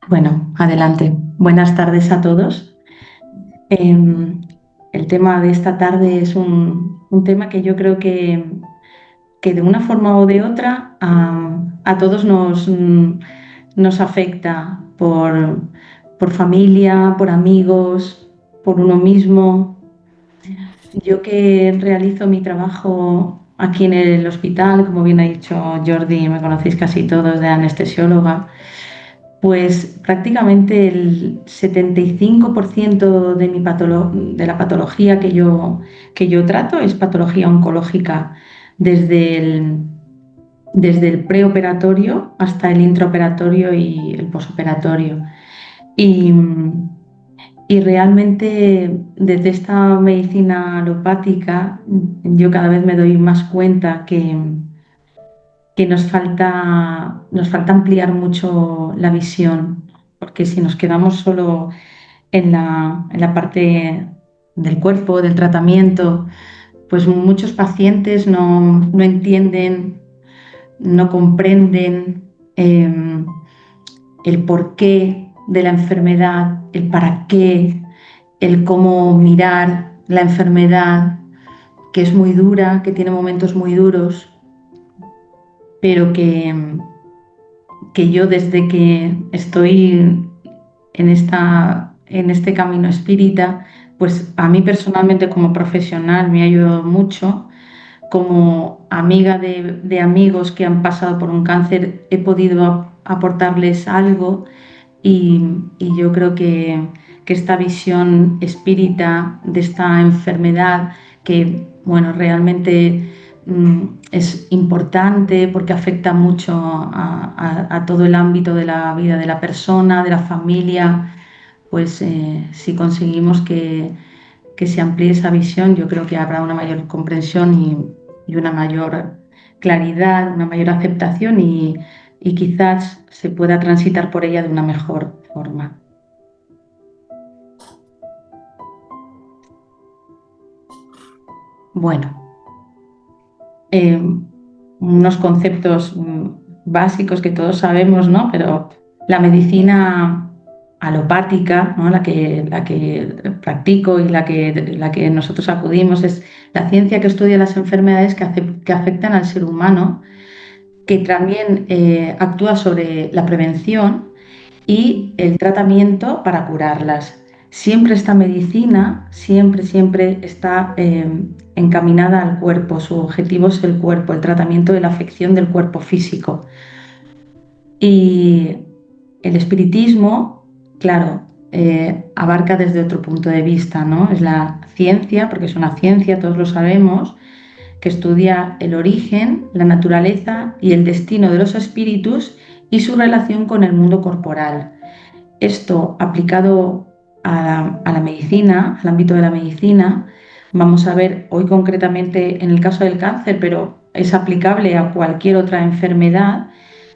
Bueno, adelante. Buenas tardes a todos. Em, el tema de esta tarde es un tema que yo creo que de una forma o de otra a todos nos afecta por familia, por amigos, por uno mismo. Yo que realizo mi trabajo aquí en el hospital, como bien ha dicho Jordi, me conocéis casi todos, de anestesióloga. Pues prácticamente el 75% de de la patología que yo trato es patología oncológica, desde desde el preoperatorio hasta el intraoperatorio y el posoperatorio. Y, y realmente desde esta medicina alopática yo cada vez me doy más cuenta que nos falta ampliar mucho la visión, porque si nos quedamos solo en la parte del cuerpo, del tratamiento, pues muchos pacientes no entienden, no comprenden el porqué de la enfermedad, el para qué, el cómo mirar la enfermedad, que es muy dura, que tiene momentos muy duros, pero que yo desde que estoy en este camino espírita, pues a mí personalmente como profesional me ha ayudado mucho. Como amiga de amigos que han pasado por un cáncer, he podido aportarles algo y yo creo que esta visión espírita de esta enfermedad que, bueno, realmente es importante porque afecta mucho a todo el ámbito de la vida de la persona, de la familia, pues si conseguimos que se amplíe esa visión, yo creo que habrá una mayor comprensión y una mayor claridad, una mayor aceptación y quizás se pueda transitar por ella de una mejor forma. Bueno, eh, unos conceptos básicos que todos sabemos, ¿no? Pero la medicina alopática, ¿no? La que practico y la que nosotros acudimos es la ciencia que estudia las enfermedades que afectan al ser humano, que también actúa sobre la prevención y el tratamiento para curarlas. Siempre esta medicina, siempre está encaminada al cuerpo, su objetivo es el cuerpo, el tratamiento de la afección del cuerpo físico. Y el espiritismo, claro, abarca desde otro punto de vista, ¿no? Es la ciencia, porque es una ciencia, todos lo sabemos, que estudia el origen, la naturaleza y el destino de los espíritus y su relación con el mundo corporal. Esto aplicado a la medicina, al ámbito de la medicina, vamos a ver hoy concretamente en el caso del cáncer, pero es aplicable a cualquier otra enfermedad,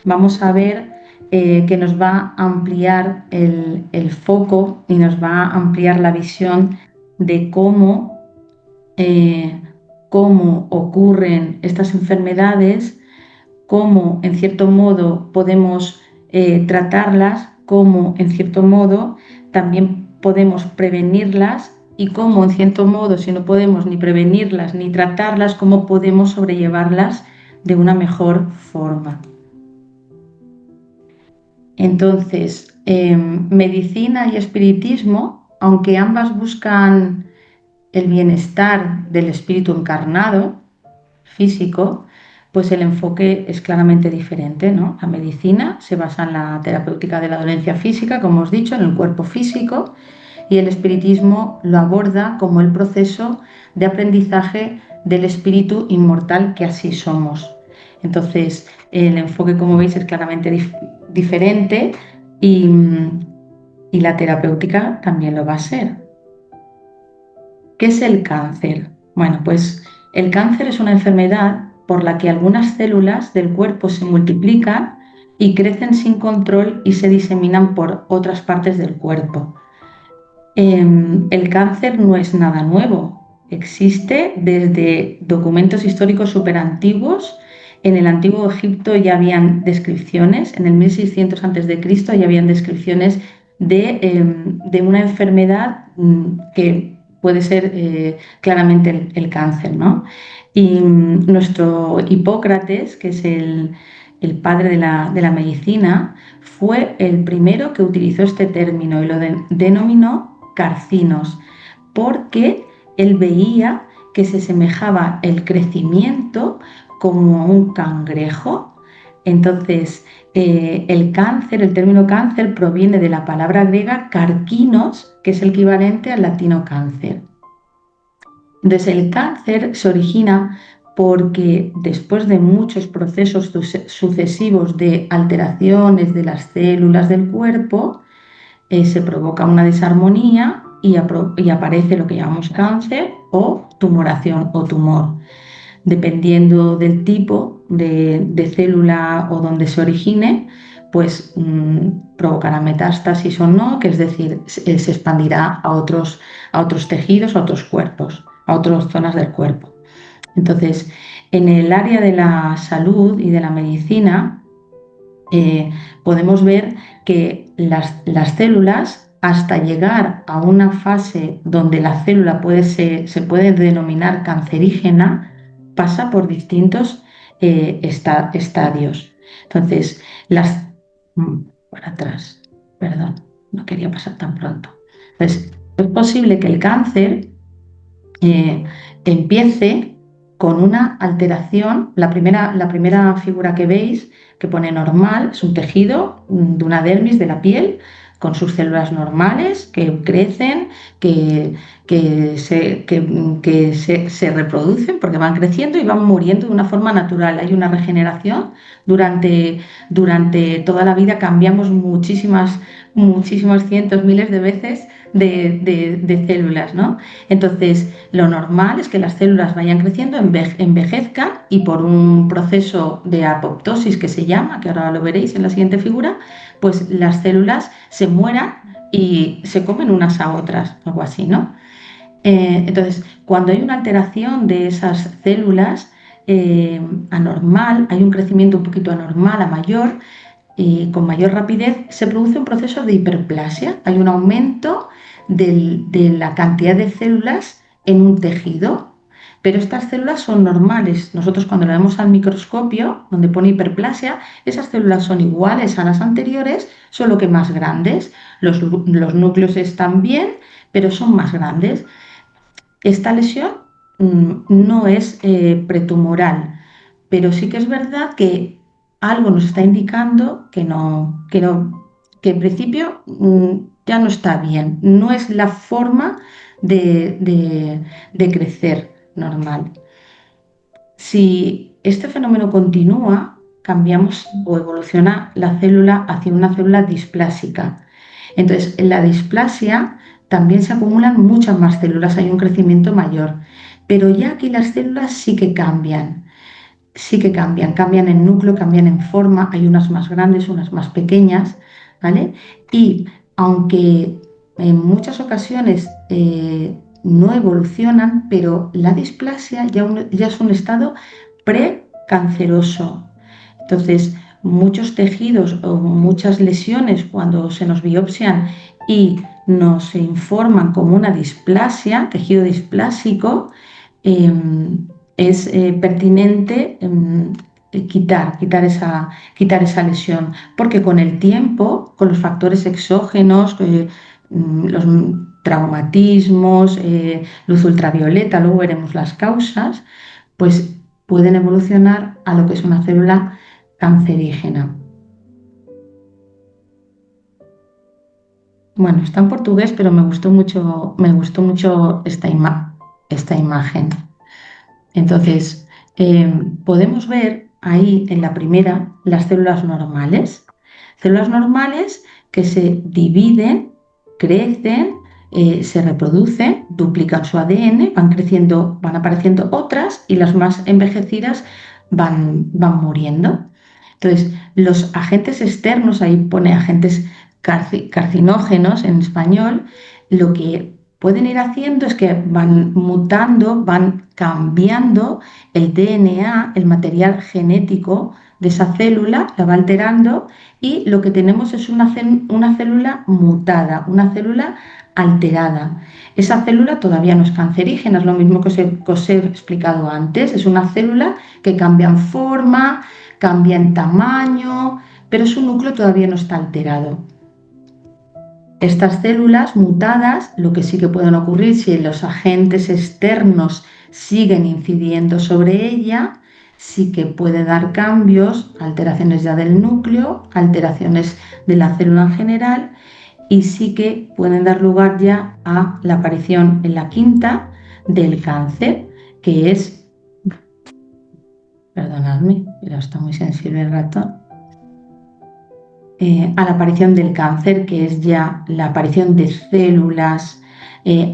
vamos a ver que nos va a ampliar el foco y nos va a ampliar la visión de eh, cómo ocurren estas enfermedades, cómo en cierto modo podemos tratarlas, cómo en cierto modo también podemos prevenirlas y cómo en cierto modo, si no podemos ni prevenirlas ni tratarlas, cómo podemos sobrellevarlas de una mejor forma. Entonces, medicina y espiritismo, aunque ambas buscan el bienestar del espíritu encarnado, físico, pues el enfoque es claramente diferente, ¿no? La medicina se basa en la terapéutica de la dolencia física, como os he dicho, en el cuerpo físico, y el espiritismo lo aborda como el proceso de aprendizaje del espíritu inmortal que así somos. Entonces, el enfoque, como veis, es claramente diferente y la terapéutica también lo va a ser. ¿Qué es el cáncer? Bueno, pues el cáncer es una enfermedad por la que algunas células del cuerpo se multiplican y crecen sin control y se diseminan por otras partes del cuerpo. El cáncer no es nada nuevo, existe desde documentos históricos súper antiguos En el antiguo Egipto ya habían descripciones, en el 1600 a.C. ya habían descripciones de una enfermedad que puede ser claramente el cáncer, ¿no? Y nuestro Hipócrates, que es el padre de la medicina, fue el primero que utilizó este término y lo denominó carcinos, porque él veía que se semejaba el crecimiento como un cangrejo. Entonces, el cáncer, el término cáncer proviene de la palabra griega carquinos, que es el equivalente al latino cáncer. Entonces, el cáncer se origina porque después de muchos procesos sucesivos de alteraciones de las células del cuerpo, se provoca una desarmonía y aparece lo que llamamos cáncer o tumoración o tumor. Dependiendo del tipo de célula o donde se origine, pues provocará metástasis o no, que es decir, se expandirá a otros tejidos, a otros cuerpos, a otras zonas del cuerpo. Entonces, en el área de la salud y de la medicina, podemos ver que las células, hasta llegar a una fase donde la célula se puede denominar cancerígena, pasa por distintos estadios. Entonces, para atrás, perdón, no quería pasar tan pronto. Entonces, es posible que el cáncer empiece con una alteración. La primera figura que veis, que pone normal, es un tejido de una dermis de la piel con sus células normales que crecen, que se reproducen porque van creciendo y van muriendo de una forma natural. Hay una regeneración durante toda la vida, cambiamos muchísimas cientos, miles de veces de células, ¿no? Entonces, lo normal es que las células vayan creciendo, envejezcan y por un proceso de apoptosis que se llama, que ahora lo veréis en la siguiente figura, pues las células se mueran y se comen unas a otras, algo así, ¿no? Entonces, cuando hay una alteración de esas células anormal, hay un crecimiento un poquito anormal a mayor, y con mayor rapidez se produce un proceso de hiperplasia. Hay un aumento de la cantidad de células en un tejido, pero estas células son normales. Nosotros cuando lo vemos al microscopio, donde pone hiperplasia, esas células son iguales a las anteriores, solo que más grandes. Los núcleos están bien, pero son más grandes. Esta lesión no es pretumoral, pero sí que es verdad que algo nos está indicando que en principio ya no está bien, no es la forma de crecer normal. Si este fenómeno continúa, cambiamos o evoluciona la célula hacia una célula displásica. Entonces, en la displasia también se acumulan muchas más células, hay un crecimiento mayor, pero ya aquí las células sí que cambian en núcleo, cambian en forma, hay unas más grandes, unas más pequeñas, ¿vale? Y aunque en muchas ocasiones no evolucionan, pero la displasia ya es un estado precanceroso. Entonces, muchos tejidos o muchas lesiones, cuando se nos biopsian y nos informan como una displasia, tejido displásico, es pertinente quitar esa lesión, porque con el tiempo, con los factores exógenos, los traumatismos, luz ultravioleta, luego veremos las causas, pues pueden evolucionar a lo que es una célula cancerígena. Bueno, está en portugués, pero me gustó mucho esta imagen. Entonces, podemos ver ahí en la primera las células normales que se dividen, crecen, se reproducen, duplican su ADN, van apareciendo otras y las más envejecidas van muriendo. Entonces, los agentes externos, ahí pone agentes carcinógenos en español, lo que pueden ir haciendo es que van mutando, van cambiando el DNA, el material genético de esa célula, la va alterando y lo que tenemos es una célula mutada, una célula alterada. Esa célula todavía no es cancerígena, es lo mismo que os he explicado antes, es una célula que cambia en forma, cambia en tamaño, pero su núcleo todavía no está alterado. Estas células mutadas, lo que sí que pueden ocurrir si los agentes externos siguen incidiendo sobre ella, sí que puede dar cambios, alteraciones ya del núcleo, alteraciones de la célula en general, y sí que pueden dar lugar ya a la aparición en la quinta del cáncer, que es, perdonadme, pero está muy sensible el ratón, a la aparición del cáncer, que es ya la aparición de células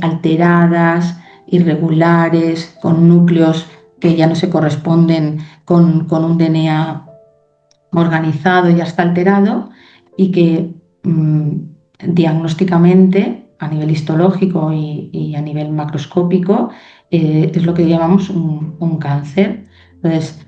alteradas, irregulares, con núcleos que ya no se corresponden con un DNA organizado, ya está alterado y que diagnósticamente, a nivel histológico y a nivel macroscópico, es lo que llamamos un cáncer. Entonces,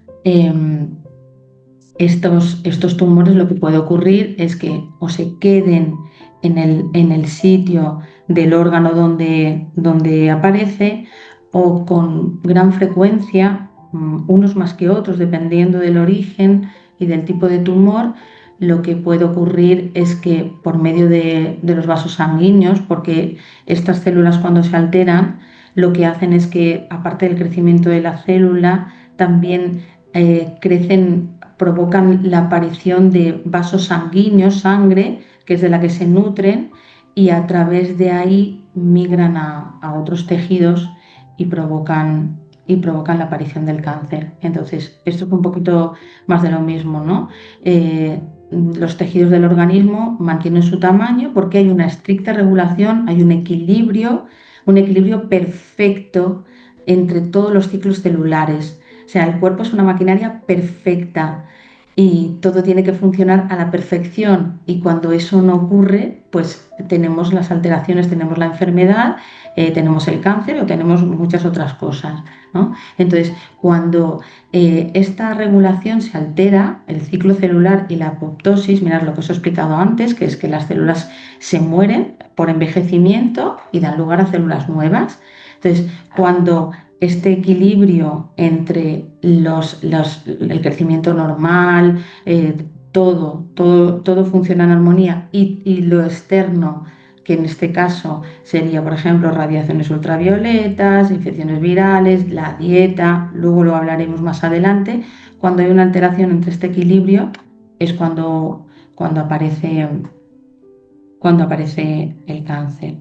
estos tumores, lo que puede ocurrir es que o se queden en el sitio del órgano donde aparece, o con gran frecuencia, unos más que otros, dependiendo del origen y del tipo de tumor, lo que puede ocurrir es que por medio de los vasos sanguíneos, porque estas células cuando se alteran, lo que hacen es que, aparte del crecimiento de la célula, también provocan la aparición de vasos sanguíneos, sangre, que es de la que se nutren, y a través de ahí migran a otros tejidos y provocan la aparición del cáncer. Entonces, esto es un poquito más de lo mismo, ¿no? Los tejidos del organismo mantienen su tamaño porque hay una estricta regulación, hay un equilibrio perfecto entre todos los ciclos celulares. O sea, el cuerpo es una maquinaria perfecta y todo tiene que funcionar a la perfección, y cuando eso no ocurre, pues tenemos las alteraciones, tenemos la enfermedad, tenemos el cáncer o tenemos muchas otras cosas, ¿no? Entonces, cuando esta regulación se altera, el ciclo celular y la apoptosis, mirad lo que os he explicado antes, que es que las células se mueren por envejecimiento y dan lugar a células nuevas. Entonces, cuando este equilibrio entre el crecimiento normal, todo funciona en armonía, y lo externo, que en este caso sería, por ejemplo, radiaciones ultravioletas, infecciones virales, la dieta, luego lo hablaremos más adelante. Cuando hay una alteración entre este equilibrio es cuando aparece el cáncer.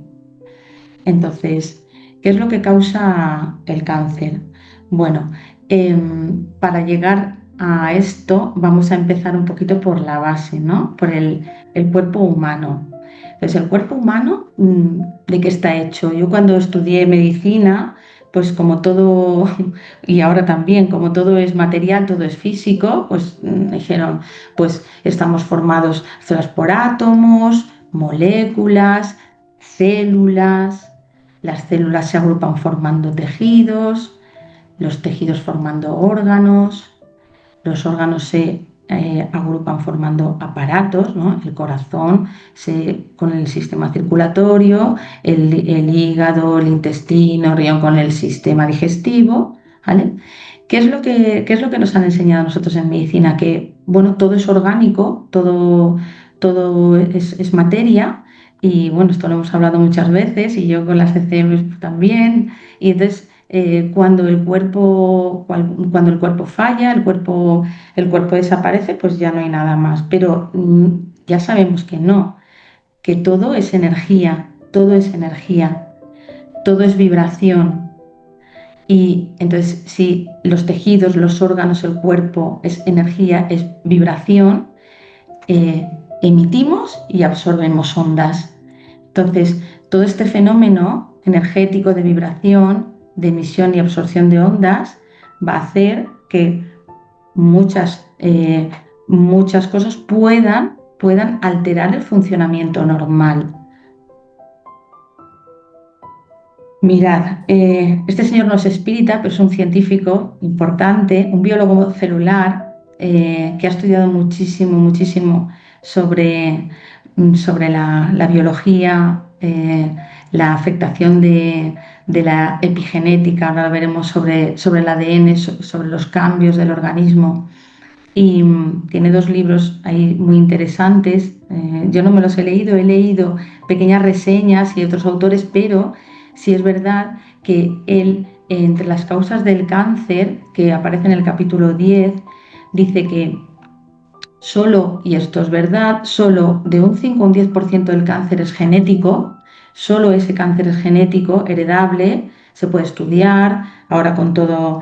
Entonces, ¿qué es lo que causa el cáncer? Bueno, para llegar a esto vamos a empezar un poquito por la base, ¿no? Por el cuerpo humano. Entonces, el cuerpo humano, ¿de qué está hecho? Yo cuando estudié medicina, pues como todo, y ahora también, como todo es material, todo es físico, pues dijeron, pues estamos formados por átomos, moléculas, células. Las células se agrupan formando tejidos, los tejidos formando órganos, los órganos se agrupan formando aparatos, ¿no? El corazón con el sistema circulatorio, el hígado, el intestino, el riñón con el sistema digestivo, ¿vale? ¿Qué es lo que nos han enseñado nosotros en medicina? Que, bueno, todo es orgánico, todo es materia. Y bueno, esto lo hemos hablado muchas veces, y yo con las CCM también. Y entonces, cuando el cuerpo falla, el cuerpo desaparece, pues ya no hay nada más. Pero ya sabemos que no, que todo es energía, todo es energía, todo es vibración. Y entonces, si los tejidos, los órganos, el cuerpo es energía, es vibración, emitimos y absorbemos ondas. Entonces, todo este fenómeno energético de vibración, de emisión y absorción de ondas, va a hacer que muchas cosas puedan alterar el funcionamiento normal. Mirad, este señor no es espírita, pero es un científico importante, un biólogo celular que ha estudiado muchísimo, muchísimo sobre, sobre la biología, la afectación de la epigenética, ahora veremos sobre el ADN, sobre los cambios del organismo. Y tiene dos libros ahí muy interesantes. Yo no me los he leído pequeñas reseñas y otros autores, pero sí es verdad que él, entre las causas del cáncer, que aparece en el capítulo 10, dice que solo, y esto es verdad, solo de un 5 a un 10% del cáncer es genético, solo ese cáncer es genético, heredable, se puede estudiar, ahora con toda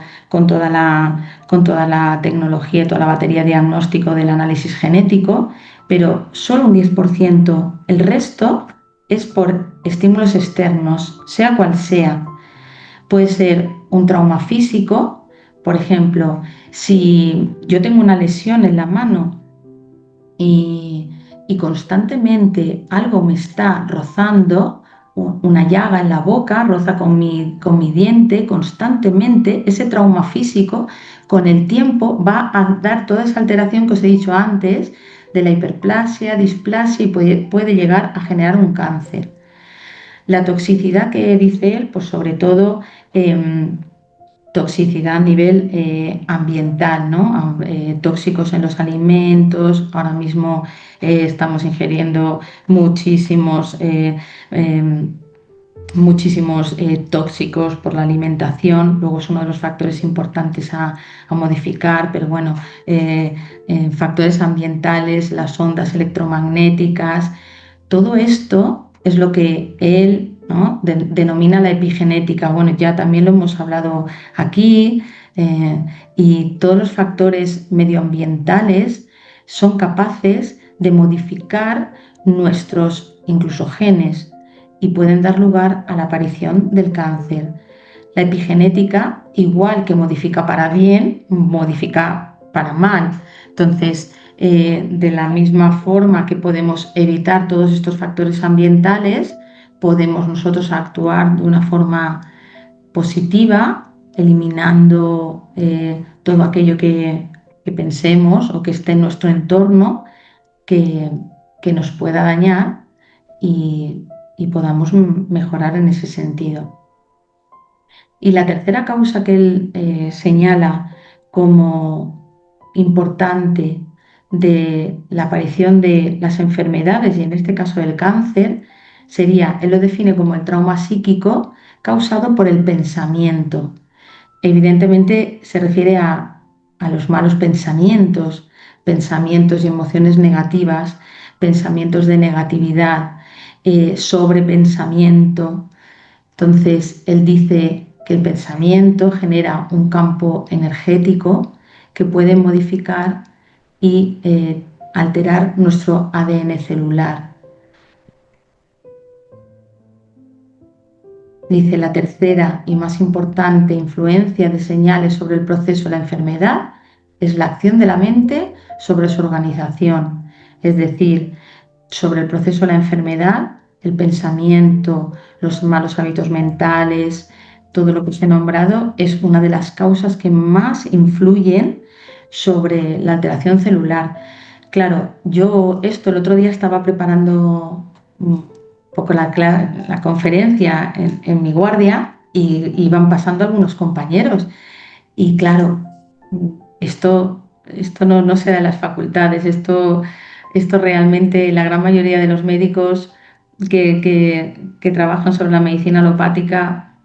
la tecnología y toda la batería de diagnóstico del análisis genético, pero solo un 10%, el resto es por estímulos externos, sea cual sea. Puede ser un trauma físico, por ejemplo, si yo tengo una lesión en la mano, y, y constantemente algo me está rozando, una llaga en la boca, roza con mi diente, constantemente ese trauma físico con el tiempo va a dar toda esa alteración que os he dicho antes de la hiperplasia, displasia y puede llegar a generar un cáncer. La toxicidad que dice él, pues sobre todo toxicidad a nivel ambiental, ¿no? Tóxicos en los alimentos. Ahora mismo estamos ingiriendo eh, muchísimos tóxicos por la alimentación. Luego es uno de los factores importantes a modificar, pero bueno, factores ambientales, las ondas electromagnéticas, todo esto es lo que él, ¿no?, denomina la epigenética. Bueno, ya también lo hemos hablado aquí, y todos los factores medioambientales son capaces de modificar nuestros incluso genes y pueden dar lugar a la aparición del cáncer. La epigenética, igual que modifica para bien, modifica para mal. Entonces, de la misma forma que podemos evitar todos estos factores ambientales, podemos nosotros actuar de una forma positiva, eliminando todo aquello que pensemos o que esté en nuestro entorno que, que nos pueda dañar y podamos mejorar en ese sentido. Y la tercera causa que él señala como importante de la aparición de las enfermedades, y en este caso del cáncer, sería, él lo define como el trauma psíquico causado por el pensamiento. Evidentemente se refiere a los malos pensamientos, pensamientos y emociones negativas, pensamientos de negatividad, sobrepensamiento. Entonces, él dice que el pensamiento genera un campo energético que puede modificar y alterar nuestro ADN celular. Dice, la tercera y más importante influencia de señales sobre el proceso de la enfermedad es la acción de la mente sobre su organización, es decir, sobre el proceso de la enfermedad, el pensamiento, los malos hábitos mentales, todo lo que os he nombrado es una de las causas que más influyen sobre la alteración celular. Claro, yo esto el otro día estaba preparando poco la conferencia en mi guardia y iban pasando algunos compañeros. Y claro, esto no se da en las facultades, esto realmente la gran mayoría de los médicos que trabajan sobre la medicina alopática,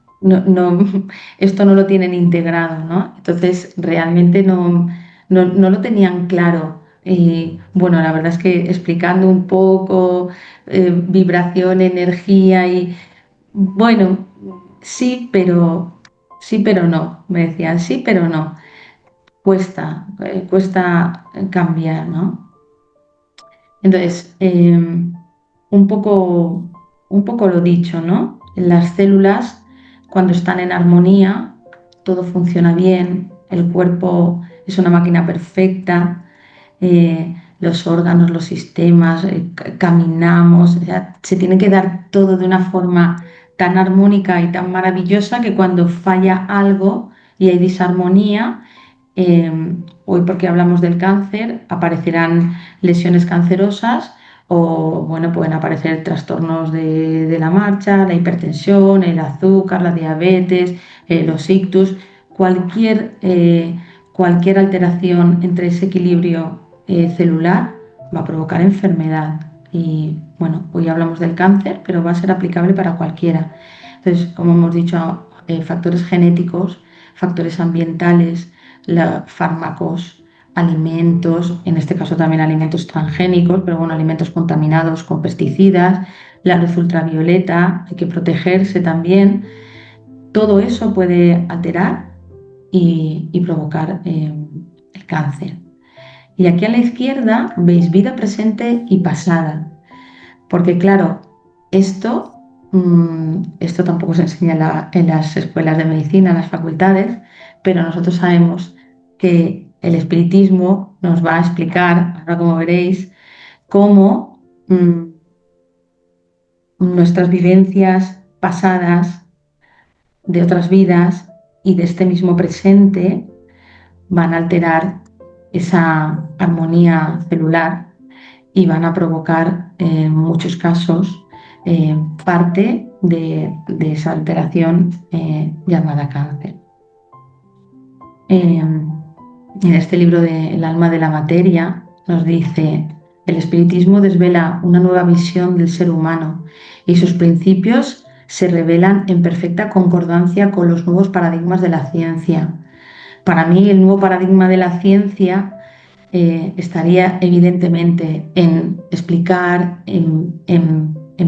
esto no lo tienen integrado, ¿no? Entonces realmente no lo tenían claro. Y bueno, la verdad es que explicando un poco vibración, energía y bueno, sí, pero no. Me decían sí, pero no. Cuesta cambiar, ¿no? Entonces, un poco lo dicho, ¿no? Las células, cuando están en armonía, todo funciona bien, el cuerpo es una máquina perfecta, los órganos, los sistemas, caminamos, o sea, se tiene que dar todo de una forma tan armónica y tan maravillosa que cuando falla algo y hay disarmonía, hoy porque hablamos del cáncer, aparecerán lesiones cancerosas o bueno, pueden aparecer trastornos de la marcha, la hipertensión, el azúcar, la diabetes, los ictus, cualquier, cualquier alteración entre ese equilibrio celular va a provocar enfermedad. Y bueno, hoy hablamos del cáncer, pero va a ser aplicable para cualquiera. Entonces, como hemos dicho, factores genéticos, factores ambientales, fármacos, alimentos, en este caso también alimentos transgénicos, pero bueno, alimentos contaminados con pesticidas, la luz ultravioleta, hay que protegerse también. Todo eso puede alterar y provocar el cáncer. Y aquí a la izquierda veis vida presente y pasada, porque claro, esto, esto tampoco se enseña en las escuelas de medicina, en las facultades, pero nosotros sabemos que el espiritismo nos va a explicar, ahora como veréis, cómo nuestras vivencias pasadas de otras vidas y de este mismo presente van a alterar esa armonía celular y van a provocar en muchos casos parte de esa alteración llamada cáncer. En este libro de El alma de la materia nos dice: el espiritismo desvela una nueva visión del ser humano y sus principios se revelan en perfecta concordancia con los nuevos paradigmas de la ciencia. Para mí, el nuevo paradigma de la ciencia estaría evidentemente en explicar, en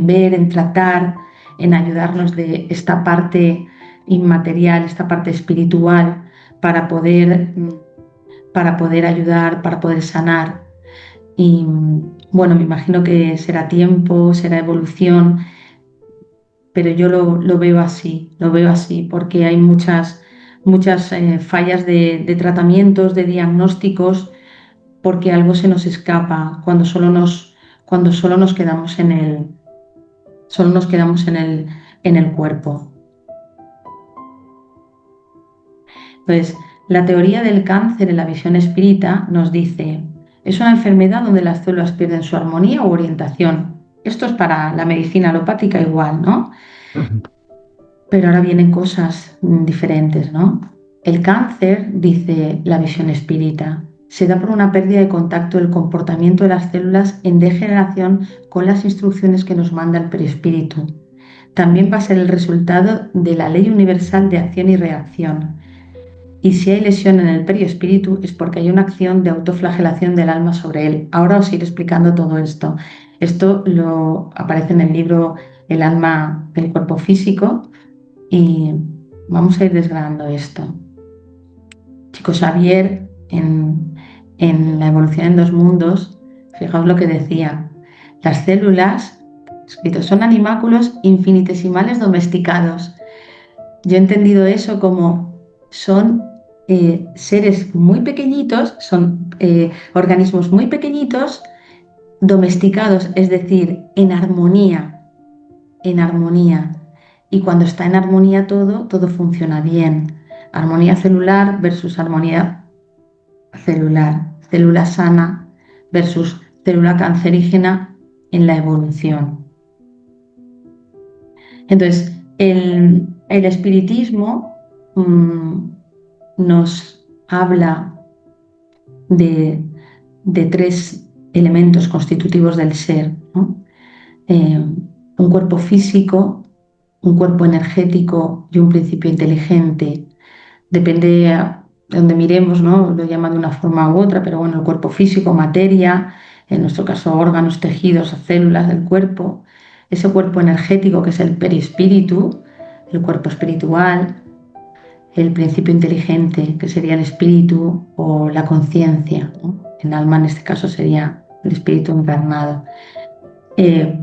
ver, en tratar, en ayudarnos de esta parte inmaterial, esta parte espiritual, para poder ayudar, para poder sanar. Y bueno, me imagino que será tiempo, será evolución, pero yo lo veo así, porque hay muchas fallas de tratamientos, de diagnósticos, porque algo se nos escapa cuando solo nos quedamos en el cuerpo. Entonces, la teoría del cáncer en la visión espírita nos dice: es una enfermedad donde las células pierden su armonía u orientación. Esto es para la medicina alopática igual, ¿no? Pero ahora vienen cosas diferentes, ¿no? El cáncer, dice la visión espírita, se da por una pérdida de contacto del comportamiento de las células en degeneración con las instrucciones que nos manda el perispíritu. También va a ser el resultado de la ley universal de acción y reacción. Y si hay lesión en el perispíritu es porque hay una acción de autoflagelación del alma sobre él. Ahora os iré explicando todo esto. Esto aparece en el libro El alma del cuerpo físico y vamos a ir desgranando esto. Chico Xavier, en La evolución en dos mundos, fijaos lo que decía: las células, escrito, son animáculos infinitesimales domesticados. Yo he entendido eso como son seres muy pequeñitos, son organismos muy pequeñitos, domesticados, es decir, en armonía. Y cuando está en armonía todo funciona bien. Armonía celular versus armonía celular. Célula sana versus célula cancerígena en la evolución. Entonces, el espiritismo nos habla de tres elementos constitutivos del ser, ¿no? Un cuerpo físico, un cuerpo energético y un principio inteligente. Depende de donde miremos, ¿no? Lo llama de una forma u otra, pero bueno, el cuerpo físico, materia, en nuestro caso órganos, tejidos, células del cuerpo. Ese cuerpo energético que es el perispíritu, el cuerpo espiritual, el principio inteligente que sería el espíritu o la conciencia, ¿no? El alma en este caso sería el espíritu encarnado.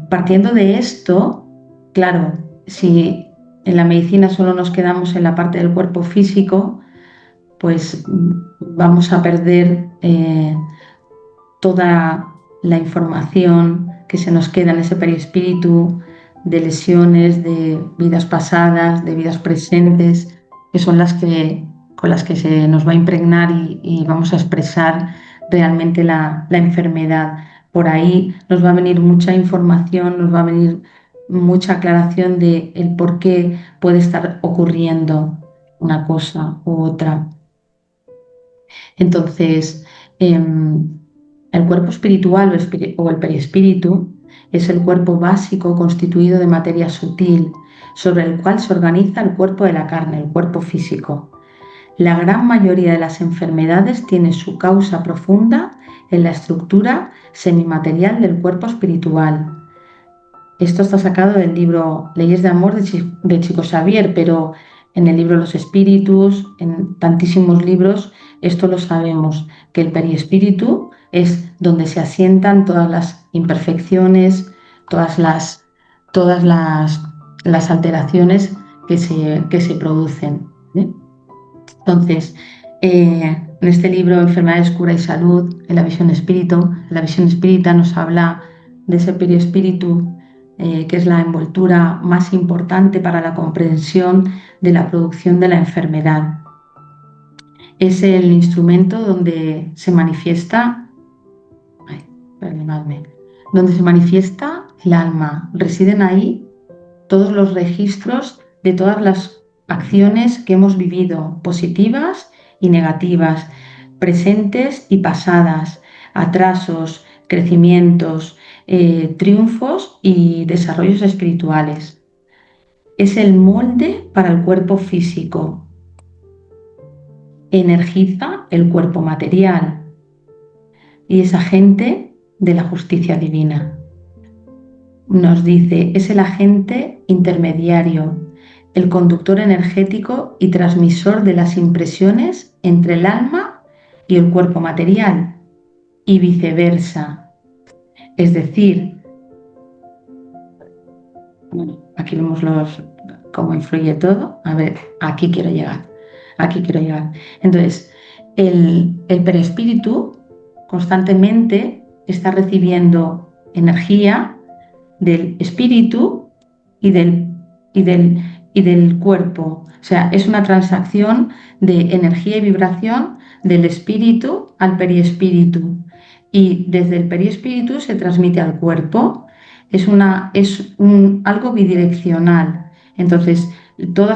Partiendo de esto, claro, si en la medicina solo nos quedamos en la parte del cuerpo físico, pues vamos a perder toda la información que se nos queda en ese perispíritu de lesiones, de vidas pasadas, de vidas presentes, que son con las que se nos va a impregnar y vamos a expresar realmente la enfermedad. Por ahí nos va a venir mucha información, nos va a venir mucha aclaración de el por qué puede estar ocurriendo una cosa u otra. Entonces, el cuerpo espiritual o el perispíritu es el cuerpo básico constituido de materia sutil, sobre el cual se organiza el cuerpo de la carne, el cuerpo físico. La gran mayoría de las enfermedades tiene su causa profunda en la estructura semimaterial del cuerpo espiritual. Esto está sacado del libro Leyes de Amor de Chico Xavier, pero en el libro Los Espíritus, en tantísimos libros, esto lo sabemos, que el periespíritu es donde se asientan todas las imperfecciones, todas las alteraciones que se producen, ¿eh? Entonces, en este libro Enfermedades, Cura y Salud, en la visión espírita nos habla de ese periespíritu, que es la envoltura más importante para la comprensión de la producción de la enfermedad. Es el instrumento donde se manifiesta, donde se manifiesta el alma. Residen ahí todos los registros de todas las acciones que hemos vivido, positivas y negativas, presentes y pasadas, atrasos, crecimientos, triunfos y desarrollos espirituales. Es el molde para el cuerpo físico. Energiza el cuerpo material y es agente de la justicia divina. Nos dice, es el agente intermediario, el conductor energético y transmisor de las impresiones entre el alma y el cuerpo material y viceversa. Es decir, bueno, aquí vemos cómo influye todo. A ver, aquí quiero llegar. Entonces, el perispíritu constantemente está recibiendo energía del espíritu y del cuerpo. O sea, es una transacción de energía y vibración del espíritu al periespíritu. Y desde el periespíritu se transmite al cuerpo. Es algo bidireccional. Entonces, toda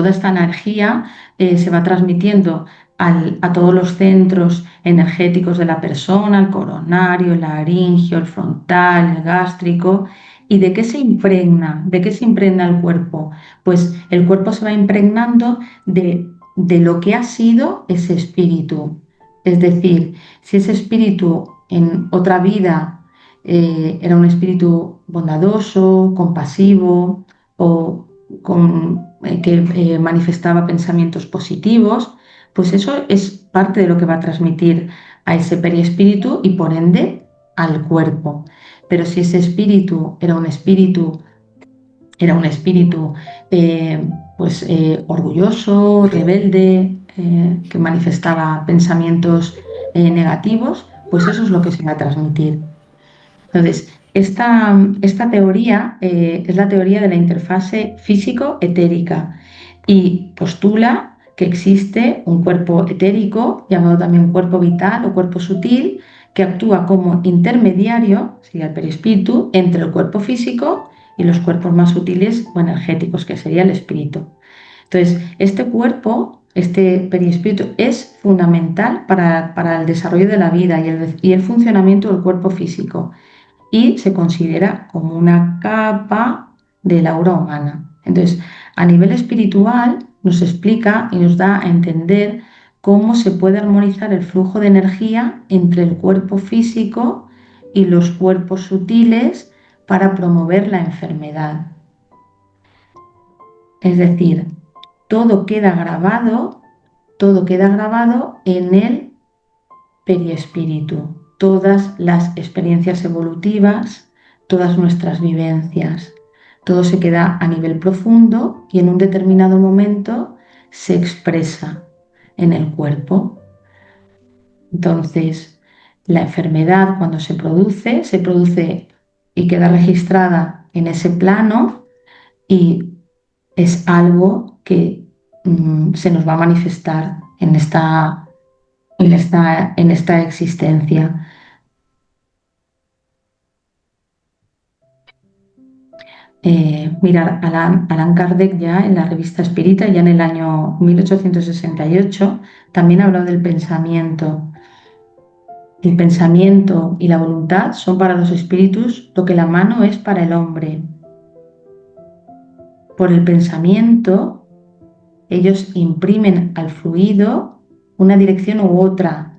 esta energía se va transmitiendo a todos los centros energéticos de la persona, el coronario, el laringio, el frontal, el gástrico. ¿Y de qué se impregna? ¿De qué se impregna el cuerpo? Pues el cuerpo se va impregnando de lo que ha sido ese espíritu. Es decir, si ese espíritu en otra vida era un espíritu bondadoso, compasivo o que manifestaba pensamientos positivos, pues eso es parte de lo que va a transmitir a ese periespíritu y por ende al cuerpo. Pero si ese espíritu era un espíritu orgulloso, rebelde, que manifestaba pensamientos negativos, pues eso es lo que se va a transmitir. Entonces, esta teoría es la teoría de la interfase físico-etérica y postula que existe un cuerpo etérico, llamado también cuerpo vital o cuerpo sutil, que actúa como intermediario, sería el perispíritu, entre el cuerpo físico y los cuerpos más sutiles o energéticos, que sería el espíritu. Entonces, este cuerpo, este perispíritu, es fundamental para el desarrollo de la vida y el funcionamiento del cuerpo físico y se considera como una capa del aura humana. Entonces, a nivel espiritual nos explica y nos da a entender cómo se puede armonizar el flujo de energía entre el cuerpo físico y los cuerpos sutiles para promover la enfermedad. Es decir, todo queda grabado en el periespíritu. Todas las experiencias evolutivas, todas nuestras vivencias, todo se queda a nivel profundo y en un determinado momento se expresa en el cuerpo. Entonces, la enfermedad cuando se produce y queda registrada en ese plano y es algo que se nos va a manifestar en esta existencia. Mirar, Allan Kardec ya en la revista Espírita, ya en el año 1868, también ha hablado del pensamiento. El pensamiento y la voluntad son para los espíritus lo que la mano es para el hombre. Por el pensamiento, ellos imprimen al fluido una dirección u otra,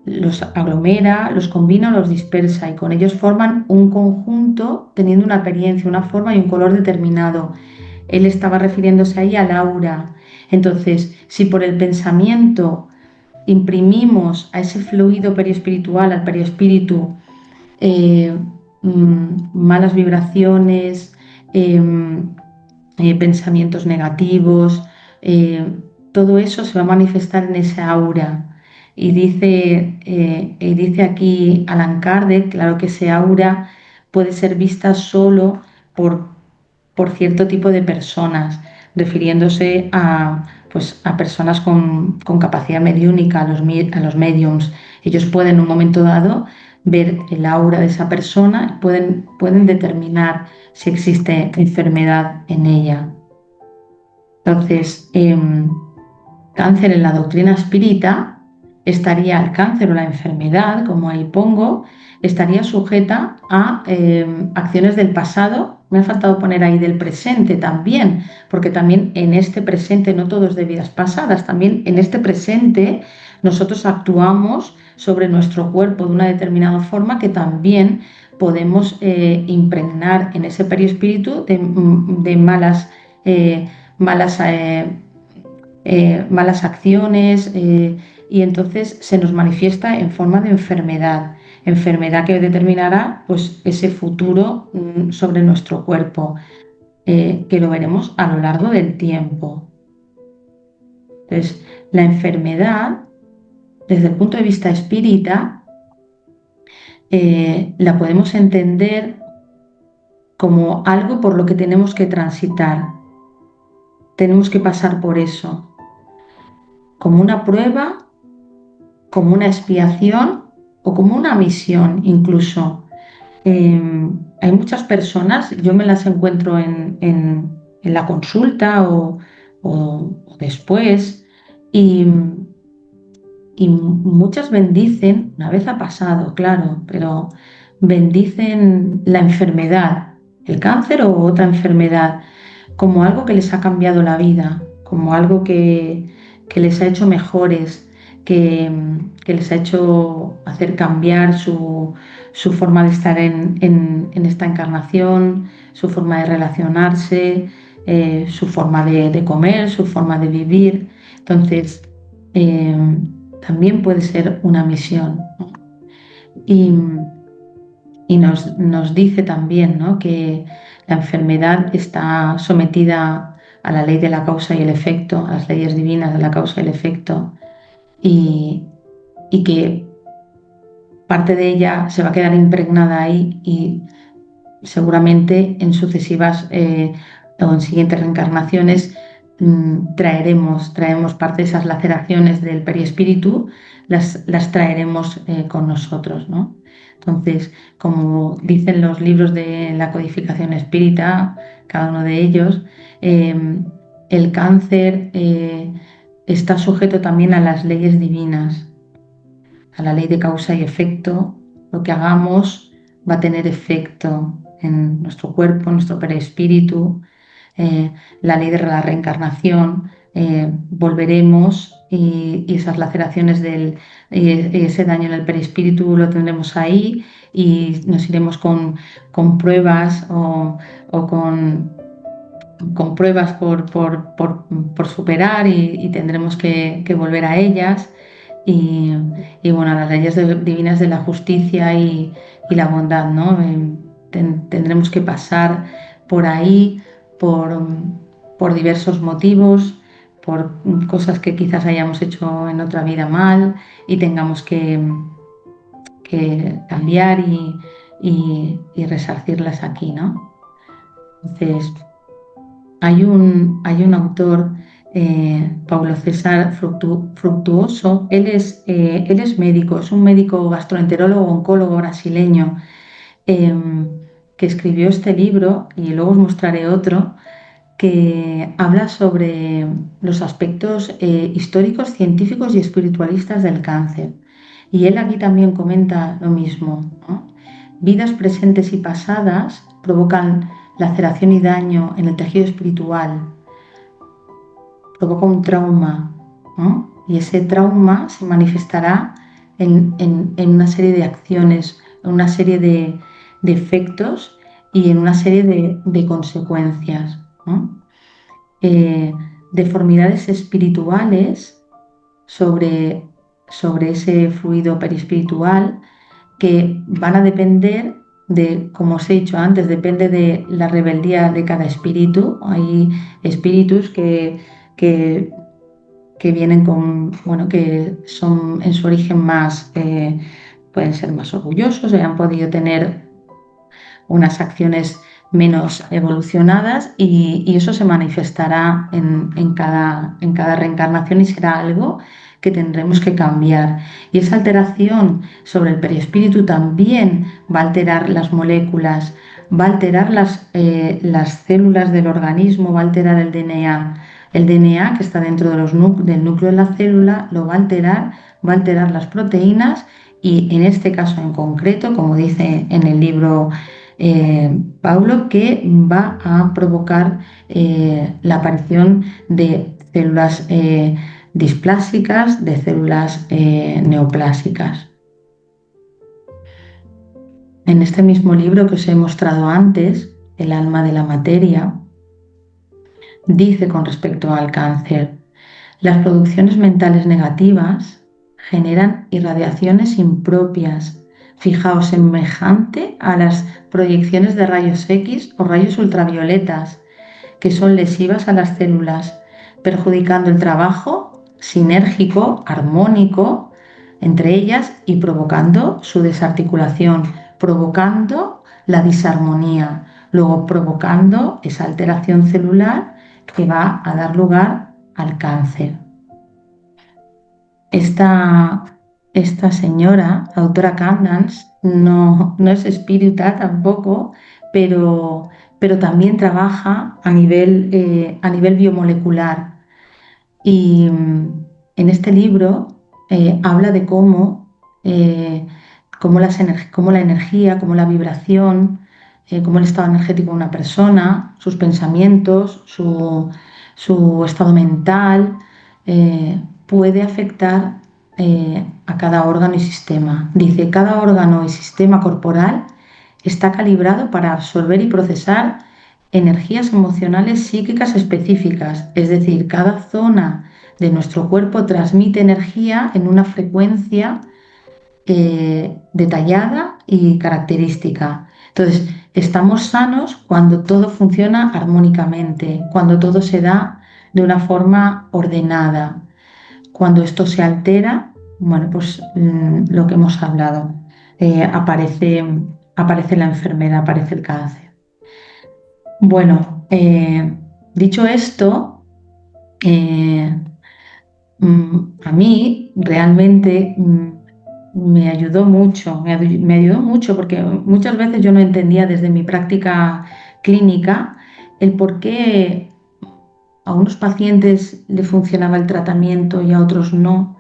los aglomera, los combina o los dispersa y con ellos forman un conjunto teniendo una apariencia, una forma y un color determinado. Él estaba refiriéndose ahí al aura. Entonces, si por el pensamiento imprimimos a ese fluido periespiritual, al periespíritu, malas vibraciones, pensamientos negativos, todo eso se va a manifestar en esa aura. Y dice aquí Allan Kardec, claro que ese aura puede ser vista solo por cierto tipo de personas, refiriéndose pues, a personas con capacidad mediúnica, a los mediums. Ellos pueden en un momento dado ver el aura de esa persona, pueden determinar si existe enfermedad en ella. Entonces, cáncer en la doctrina espírita estaría el cáncer o la enfermedad, como ahí pongo, estaría sujeta a acciones del pasado. Me ha faltado poner ahí del presente también, porque también en este presente, no todo es de vidas pasadas, también en este presente nosotros actuamos sobre nuestro cuerpo de una determinada forma que también podemos impregnar en ese perispíritu de malas acciones y entonces se nos manifiesta en forma de enfermedad que determinará pues, ese futuro sobre nuestro cuerpo, que lo veremos a lo largo del tiempo. Entonces, la enfermedad, desde el punto de vista espírita, la podemos entender como algo por lo que tenemos que transitar. Tenemos que pasar por eso, como una prueba, como una expiación o como una misión incluso. Hay muchas personas, yo me las encuentro en la consulta o después, y muchas bendicen, una vez ha pasado, claro, pero bendicen la enfermedad, el cáncer o otra enfermedad, como algo que les ha cambiado la vida, como algo que les ha hecho mejores, que les ha hecho hacer cambiar su forma de estar en esta encarnación, su forma de relacionarse, su forma de comer, su forma de vivir. Entonces, también puede ser una misión, ¿no? Y nos dice también, ¿no?, que la enfermedad está sometida a la ley de la causa y el efecto, a las leyes divinas de la causa y el efecto, y que parte de ella se va a quedar impregnada ahí y seguramente en sucesivas o en siguientes reencarnaciones traeremos parte de esas laceraciones del periespíritu, las traeremos con nosotros, ¿no? Entonces, como dicen los libros de la codificación espírita, cada uno de ellos, el cáncer está sujeto también a las leyes divinas, a la ley de causa y efecto. Lo que hagamos va a tener efecto en nuestro cuerpo, en nuestro perispíritu. La ley de la reencarnación, volveremos y esas laceraciones ese daño en el perispíritu lo tendremos ahí y nos iremos con pruebas o con pruebas por superar y tendremos que volver a ellas. Y bueno, las leyes divinas de la justicia y la bondad, ¿no? Tendremos que pasar por ahí, por diversos motivos, por cosas que quizás hayamos hecho en otra vida mal y tengamos que cambiar y resarcirlas aquí, ¿no? Entonces, hay un autor, Paulo César Fructuoso, él es médico, es un médico gastroenterólogo, oncólogo brasileño, que escribió este libro, y luego os mostraré otro, que habla sobre los aspectos históricos, científicos y espiritualistas del cáncer. Y él aquí también comenta lo mismo, ¿no? Vidas presentes y pasadas provocan laceración y daño en el tejido espiritual, provoca un trauma, ¿no? Y ese trauma se manifestará en una serie de acciones, en una serie de efectos y en una serie de consecuencias, ¿no? Deformidades espirituales sobre ese fluido perispiritual, que van a depender de, como os he dicho antes, depende de la rebeldía de cada espíritu. Hay espíritus que, que vienen con, bueno, que son en su origen más, pueden ser más orgullosos, han podido tener unas acciones menos evolucionadas, y eso se manifestará en cada reencarnación, y será algo que tendremos que cambiar. Y esa alteración sobre el perispíritu también va a alterar las moléculas, va a alterar las células del organismo, va a alterar el DNA. El DNA, que está dentro de del núcleo de la célula, lo va a alterar las proteínas, y en este caso en concreto, como dice en el libro Paulo, que va a provocar la aparición de células displásicas, de células neoplásicas. En este mismo libro que os he mostrado antes, El alma de la materia, dice con respecto al cáncer: las producciones mentales negativas generan irradiaciones impropias, fijaos, semejante a las proyecciones de rayos X o rayos ultravioletas, que son lesivas a las células, perjudicando el trabajo sinérgico, armónico entre ellas, y provocando su desarticulación, provocando la disarmonía, luego provocando esa alteración celular que va a dar lugar al cáncer. Esta señora, la autora Candance, no es espírita tampoco, pero también trabaja a nivel biomolecular. Y en este libro habla de cómo la energía, cómo la vibración, cómo el estado energético de una persona, sus pensamientos, su estado mental, puede afectar a cada órgano y sistema. Dice: cada órgano y sistema corporal está calibrado para absorber y procesar energías emocionales psíquicas específicas, es decir, cada zona de nuestro cuerpo transmite energía en una frecuencia detallada y característica. Entonces, estamos sanos cuando todo funciona armónicamente, cuando todo se da de una forma ordenada. Cuando esto se altera, bueno, pues lo que hemos hablado, aparece la enfermedad, aparece el cáncer. Bueno, dicho esto, a mí realmente me ayudó mucho, porque muchas veces yo no entendía desde mi práctica clínica el por qué a unos pacientes le funcionaba el tratamiento y a otros no.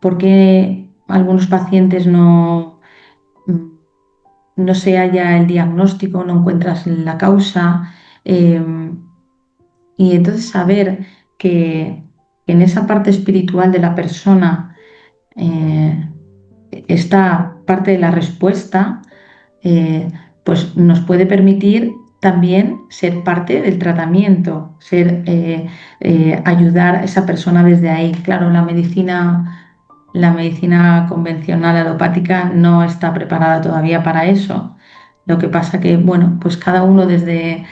¿Por qué a algunos pacientes no se halla el diagnóstico, no encuentras la causa? Y entonces saber que en esa parte espiritual de la persona está parte de la respuesta, pues nos puede permitir también ser parte del tratamiento, ayudar a esa persona desde ahí. Claro, la medicina convencional alopática no está preparada todavía para eso. Lo que pasa que, bueno, pues cada uno desde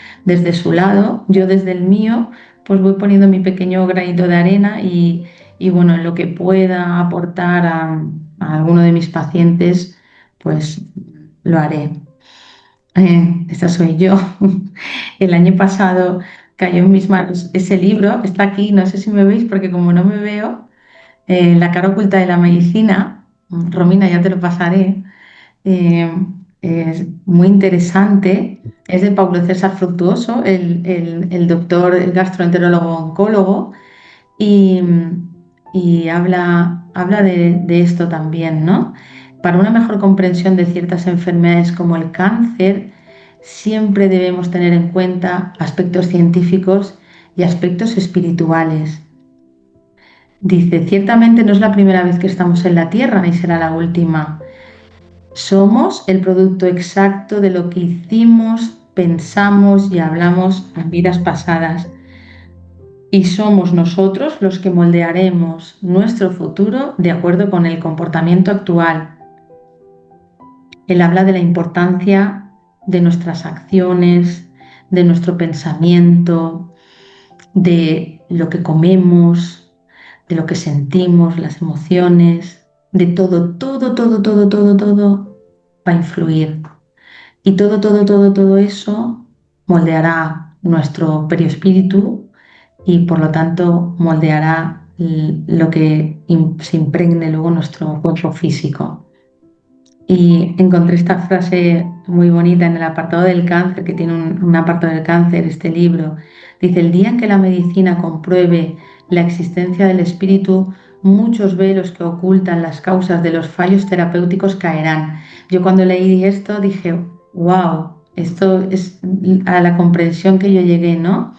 su lado, yo desde el mío, pues voy poniendo mi pequeño granito de arena, y bueno, en lo que pueda aportar a alguno de mis pacientes, pues lo haré. Esta soy yo. El año pasado cayó en mis manos ese libro, está aquí, no sé si me veis porque como no me veo, La cara oculta de la medicina, Romina, ya te lo pasaré. eh, es muy interesante, es de Paulo César Fructuoso, el doctor, el gastroenterólogo oncólogo, y, y habla de esto también, ¿no? Para una mejor comprensión de ciertas enfermedades como el cáncer, siempre debemos tener en cuenta aspectos científicos y aspectos espirituales. Dice, ciertamente no es la primera vez que estamos en la Tierra, ni será la última. Somos el producto exacto de lo que hicimos, pensamos y hablamos en vidas pasadas. Y somos nosotros los que moldearemos nuestro futuro de acuerdo con el comportamiento actual. Él habla de la importancia de nuestras acciones, de nuestro pensamiento, de lo que comemos, de lo que sentimos, las emociones, de todo, todo va a influir. Y todo eso moldeará nuestro perispíritu y por lo tanto moldeará lo que se impregne luego nuestro cuerpo físico. Y encontré esta frase muy bonita en el apartado del cáncer, que tiene un apartado del cáncer, este libro. Dice, el día en que la medicina compruebe la existencia del espíritu, muchos velos que ocultan las causas de los fallos terapéuticos caerán. Yo cuando leí esto dije, wow, esto es a la comprensión que yo llegué, ¿no?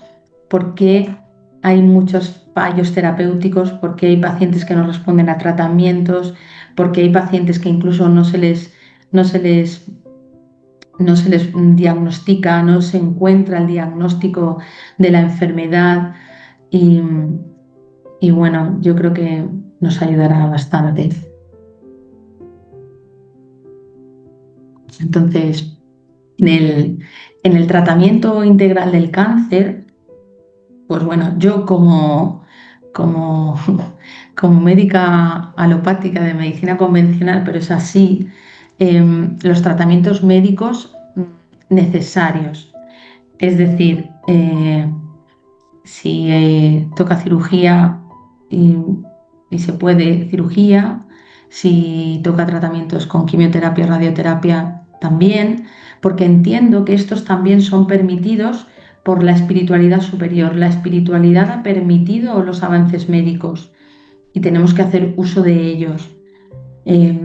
¿Por qué hay muchos fallos terapéuticos? ¿Por qué hay pacientes que no responden a tratamientos? ¿Por qué hay pacientes que incluso no se les, no se les diagnostica, no se encuentra el diagnóstico de la enfermedad? Y, y bueno, yo creo que nos ayudará bastante. Entonces, en el tratamiento integral del cáncer, pues bueno, yo como, como médica alopática de medicina convencional, pero es así, los tratamientos médicos necesarios. Es decir, si toca cirugía y, y se puede cirugía, si toca tratamientos con quimioterapia, radioterapia también, porque entiendo que estos también son permitidos por la espiritualidad superior. La espiritualidad ha permitido los avances médicos y tenemos que hacer uso de ellos. Eh,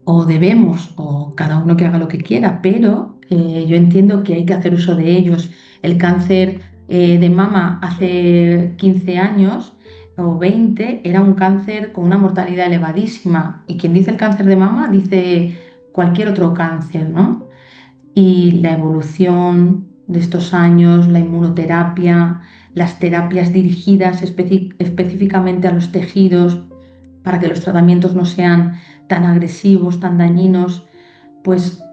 o debemos, o cada uno que haga lo que quiera, pero yo entiendo que hay que hacer uso de ellos. El cáncer de mama hace 15 años o 20 era un cáncer con una mortalidad elevadísima, y quien dice el cáncer de mama dice cualquier otro cáncer, ¿no? Y la evolución de estos años, la inmunoterapia, las terapias dirigidas específicamente a los tejidos para que los tratamientos no sean tan agresivos, tan dañinos, pues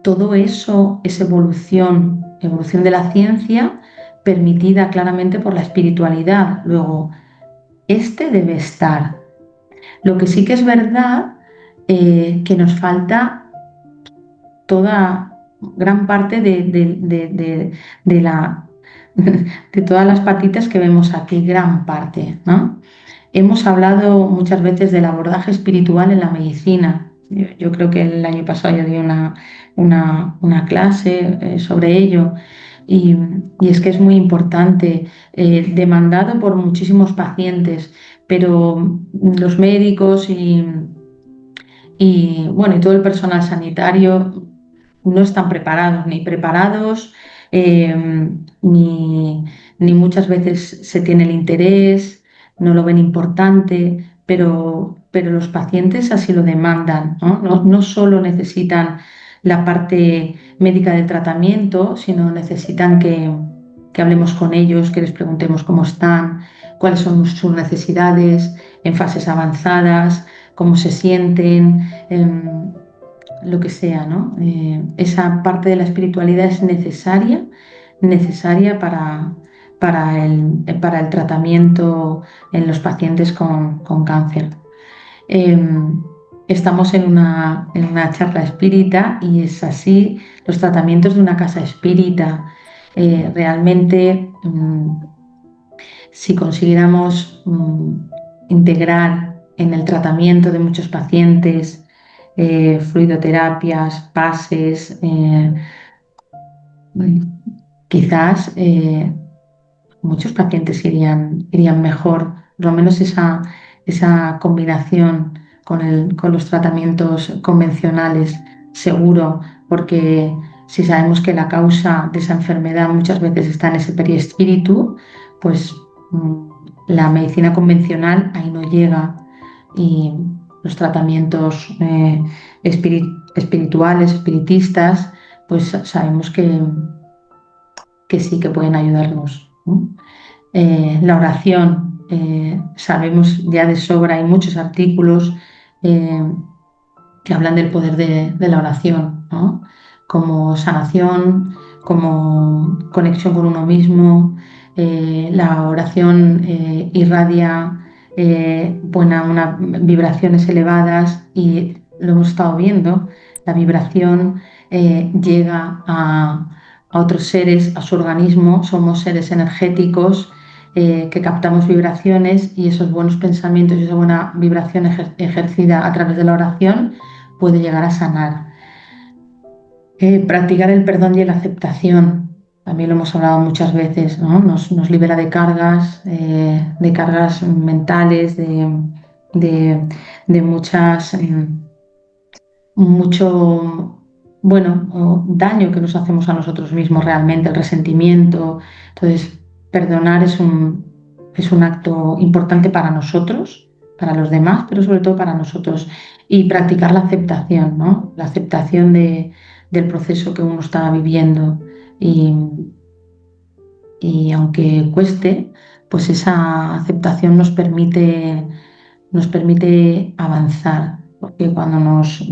todo eso es evolución, evolución de la ciencia permitida claramente por la espiritualidad. Luego, este debe estar. Lo que sí que es verdad, que nos falta toda gran parte de la, de todas las patitas que vemos aquí, gran parte, ¿no? Hemos hablado muchas veces del abordaje espiritual en la medicina. Yo creo que el año pasado yo di una clase sobre ello, y, y es que es muy importante, demandado por muchísimos pacientes, pero los médicos bueno, y todo el personal sanitario no están preparados, eh, ni, ni muchas veces se tiene el interés, no lo ven importante, pero los pacientes así lo demandan, ¿no? No solo necesitan la parte médica del tratamiento, sino necesitan que hablemos con ellos, que les preguntemos cómo están, cuáles son sus necesidades en fases avanzadas, cómo se sienten, lo que sea, ¿no? Esa parte de la espiritualidad es necesaria para el tratamiento en los pacientes con cáncer. Eh, estamos en una charla espírita y es así, los tratamientos de una casa espírita. Realmente, si consiguiéramos integrar en el tratamiento de muchos pacientes fluidoterapias, pases, quizás muchos pacientes irían mejor, por lo menos esa combinación con los tratamientos convencionales, seguro, porque si sabemos que la causa de esa enfermedad muchas veces está en ese perispíritu, pues la medicina convencional ahí no llega y los tratamientos espirituales, espiritistas, pues sabemos que sí que pueden ayudarnos, ¿no? La oración, sabemos ya de sobra, hay muchos artículos eh, que hablan del poder de la oración, ¿no? Como sanación, como conexión con uno mismo. La oración irradia unas vibraciones elevadas y lo hemos estado viendo, la vibración llega a otros seres, a su organismo, somos seres energéticos que captamos vibraciones y esos buenos pensamientos y esa buena vibración ejercida a través de la oración puede llegar a sanar. Practicar el perdón y la aceptación, también lo hemos hablado muchas veces, ¿no? Nos libera de cargas mentales, de muchas, mucho, bueno, daño que nos hacemos a nosotros mismos realmente, el resentimiento. Entonces, perdonar es un acto importante para nosotros, para los demás, pero sobre todo para nosotros. Y practicar la aceptación, ¿no? La aceptación del proceso que uno está viviendo. Y, y aunque cueste, pues esa aceptación nos permite avanzar, porque cuando nos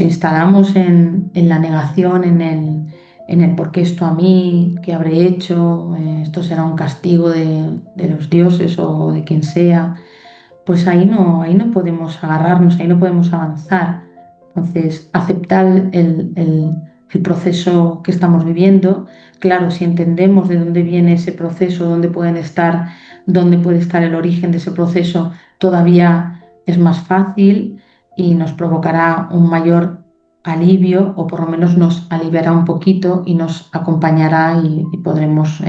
instalamos en la negación, en el por qué esto a mí, qué habré hecho, esto será un castigo de los dioses o de quien sea, pues ahí no podemos agarrarnos, ahí no podemos avanzar. Entonces, aceptar el proceso que estamos viviendo, claro, si entendemos de dónde viene ese proceso, dónde puede estar el origen de ese proceso, todavía es más fácil y nos provocará un mayor alivio o por lo menos nos aliviará un poquito y nos acompañará y podremos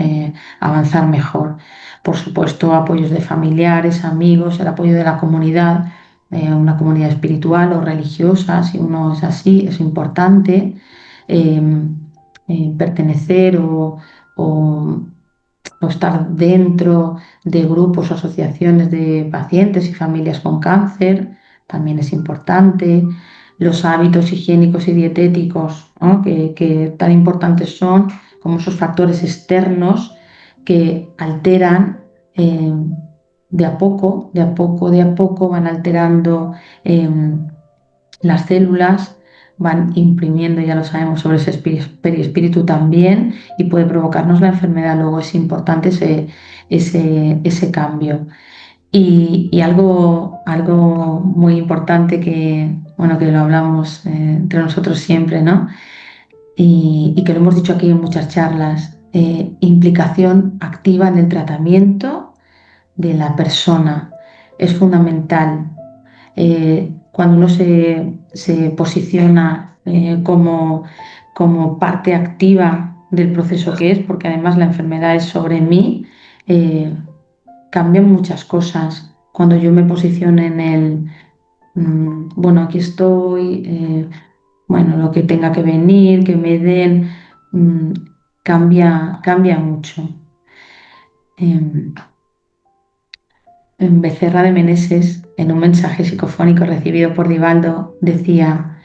avanzar mejor. Por supuesto, apoyos de familiares, amigos, el apoyo de la comunidad, una comunidad espiritual o religiosa, si uno es así, es importante. eh, Pertenecer o- o estar dentro de grupos o asociaciones de pacientes y familias con cáncer también es importante. Los hábitos higiénicos y dietéticos, ¿no? Que tan importantes son como esos factores externos que alteran de a poco, de a poco, de a poco van alterando las células, van imprimiendo, ya lo sabemos, sobre ese perispíritu también y puede provocarnos la enfermedad. Luego es importante ese cambio. Y algo muy importante bueno, que lo hablamos entre nosotros siempre, ¿no? Y que lo hemos dicho aquí en muchas charlas, implicación activa en el tratamiento de la persona. Es fundamental. Cuando uno se posiciona como parte activa del proceso que es, porque además la enfermedad es sobre mí, eh, cambian muchas cosas. Cuando yo me posiciono en bueno, aquí estoy, bueno, lo que tenga que venir, que me den, mm, cambia mucho. Em, En Becerra de Meneses, en un mensaje psicofónico recibido por Divaldo, decía: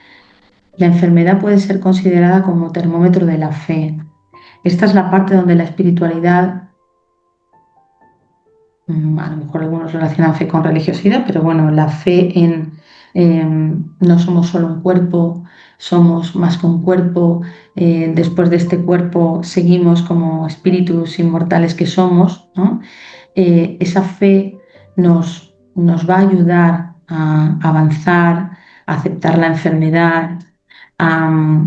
la enfermedad puede ser considerada como termómetro de la fe. Esta es la parte donde la espiritualidad, a lo mejor algunos relacionan fe con religiosidad, pero bueno, la fe no somos solo un cuerpo, somos más que un cuerpo. Después de este cuerpo seguimos como espíritus inmortales que somos, ¿no? Esa fe nos va a ayudar a avanzar, a aceptar la enfermedad, a,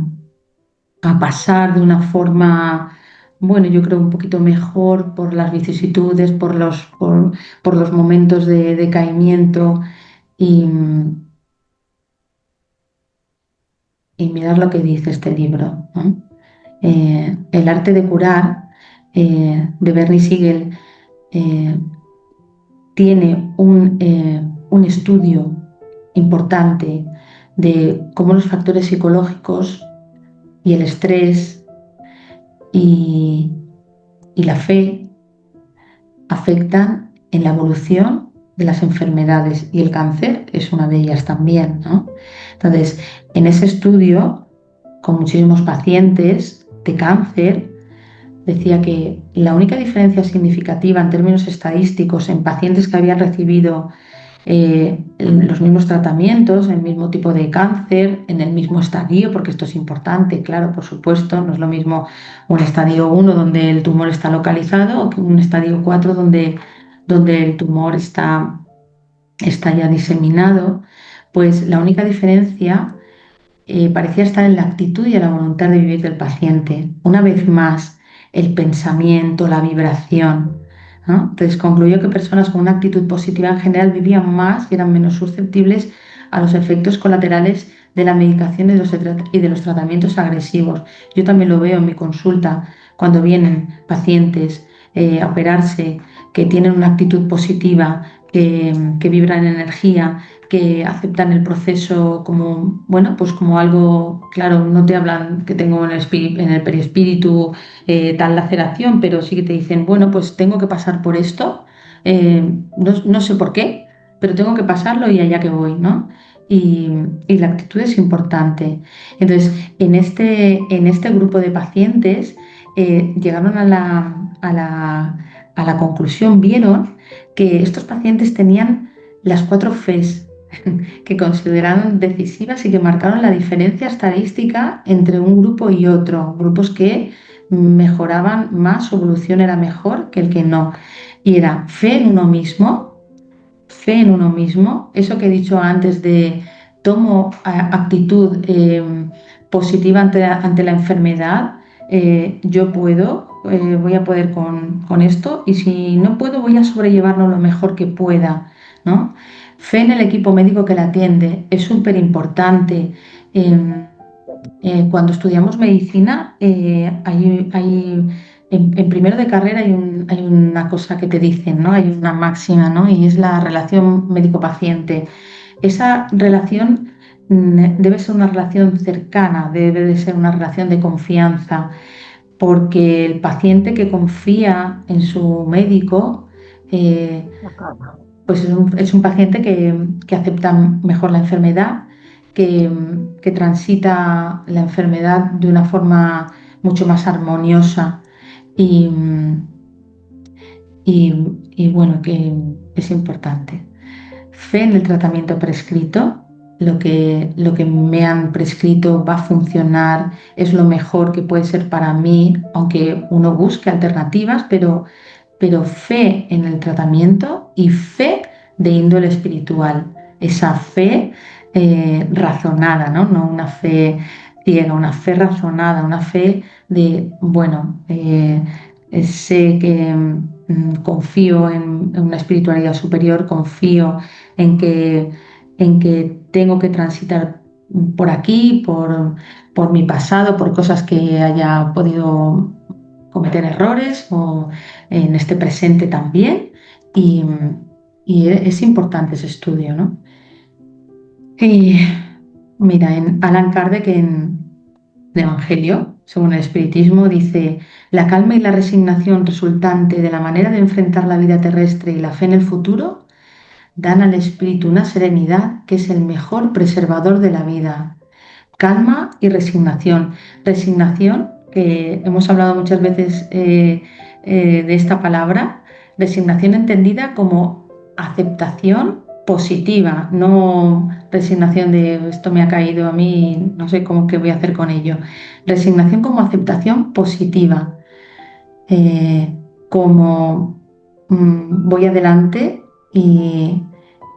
a pasar de una forma, bueno, yo creo un poquito mejor por las vicisitudes, por los momentos de decaimiento y, y mirar lo que dice este libro, ¿no? El arte de curar, de Bernie Siegel, eh, tiene un estudio importante de cómo los factores psicológicos y el estrés y, y la fe afectan en la evolución de las enfermedades y el cáncer es una de ellas también, ¿no? Entonces, en ese estudio, con muchísimos pacientes de cáncer, decía que la única diferencia significativa en términos estadísticos en pacientes que habían recibido los mismos tratamientos, el mismo tipo de cáncer, en el mismo estadio, porque esto es importante, claro, por supuesto, no es lo mismo un estadio 1 donde el tumor está localizado que un estadio 4 donde el tumor está ya diseminado, pues la única diferencia parecía estar en la actitud y en la voluntad de vivir del paciente. Una vez más, el pensamiento, la vibración, ¿no? Entonces concluyó que personas con una actitud positiva en general vivían más y eran menos susceptibles a los efectos colaterales de la medicación y de los tratamientos agresivos. Yo también lo veo en mi consulta cuando vienen pacientes a operarse que tienen una actitud positiva, que vibran en energía, que aceptan el proceso como, bueno, pues como algo, claro, no te hablan que tengo en el perispíritu tal laceración, pero sí que te dicen, bueno, pues tengo que pasar por esto, no sé por qué, pero tengo que pasarlo y allá que voy, ¿no? Y, y la actitud es importante. Entonces, en este grupo de pacientes llegaron a la conclusión, vieron que estos pacientes tenían las 4 Fs que consideraron decisivas y que marcaron la diferencia estadística entre un grupo y otro, grupos que mejoraban más, su evolución era mejor que el que no. Y era fe en uno mismo, eso que he dicho antes de tomo actitud positiva ante la enfermedad, yo puedo, voy a poder con esto y si no puedo voy a sobrellevarlo lo mejor que pueda, ¿no? Fe en el equipo médico que la atiende es súper importante. Cuando estudiamos medicina, en primero de carrera hay una cosa que te dicen, ¿no? Hay una máxima, ¿no? Y es la relación médico-paciente. Esa relación debe ser una relación cercana, debe de ser una relación de confianza, porque el paciente que confía en su médico, eh, pues es un paciente que acepta mejor la enfermedad, que transita la enfermedad de una forma mucho más armoniosa y, y bueno, que es importante. Fe en el tratamiento prescrito, lo que me han prescrito va a funcionar, es lo mejor que puede ser para mí, aunque uno busque alternativas, pero fe en el tratamiento y fe de índole espiritual, esa fe razonada, ¿no? No una fe ciega, una fe razonada, una fe de, bueno, sé que confío en una espiritualidad superior, confío en que tengo que transitar por aquí, por mi pasado, por cosas que haya podido cometer errores o en este presente también. Y, y es importante ese estudio, ¿no? Y mira, en Alan Kardec en el Evangelio, según el Espiritismo, dice, la calma y la resignación resultante de la manera de enfrentar la vida terrestre y la fe en el futuro dan al espíritu una serenidad que es el mejor preservador de la vida. Calma y resignación. Resignación, que hemos hablado muchas veces de esta palabra, resignación entendida como aceptación positiva, no resignación de esto me ha caído a mí, no sé cómo qué voy a hacer con ello. Resignación como aceptación positiva, como voy adelante y,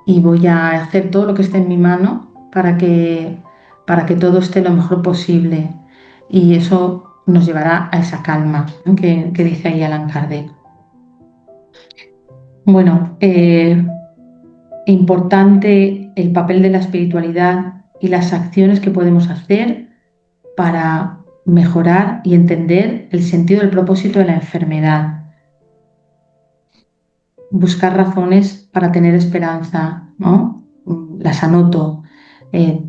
y voy a hacer todo lo que esté en mi mano para que todo esté lo mejor posible. Y eso nos llevará a esa calma, ¿no? Que dice ahí Allan Kardec. Bueno, importante el papel de la espiritualidad y las acciones que podemos hacer para mejorar y entender el sentido del propósito de la enfermedad. Buscar razones para tener esperanza, ¿no? Las anoto.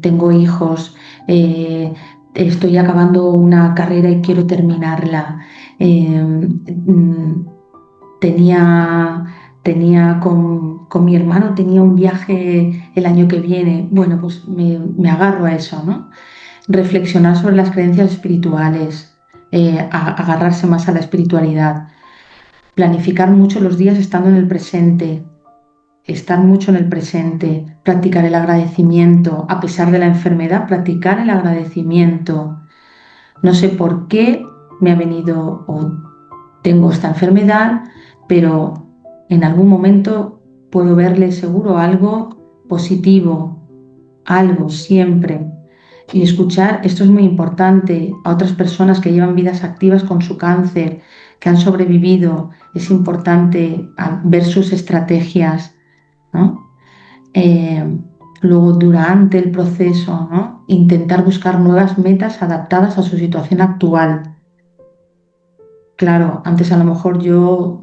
Tengo hijos, estoy acabando una carrera y quiero terminarla. Tenía, tenía con mi hermano, tenía un viaje el año que viene. Bueno, pues me agarro a eso, ¿no? Reflexionar sobre las creencias espirituales, agarrarse más a la espiritualidad, planificar mucho los días estando en el presente, estar mucho en el presente, practicar el agradecimiento, a pesar de la enfermedad, practicar el agradecimiento. No sé por qué me ha venido o tengo esta enfermedad, pero en algún momento puedo verle seguro algo positivo, algo siempre. Y escuchar, esto es muy importante, a otras personas que llevan vidas activas con su cáncer, que han sobrevivido, es importante ver sus estrategias, ¿no? Eh, Luego, durante el proceso, ¿no? Intentar buscar nuevas metas adaptadas a su situación actual. Claro, antes a lo mejor yo,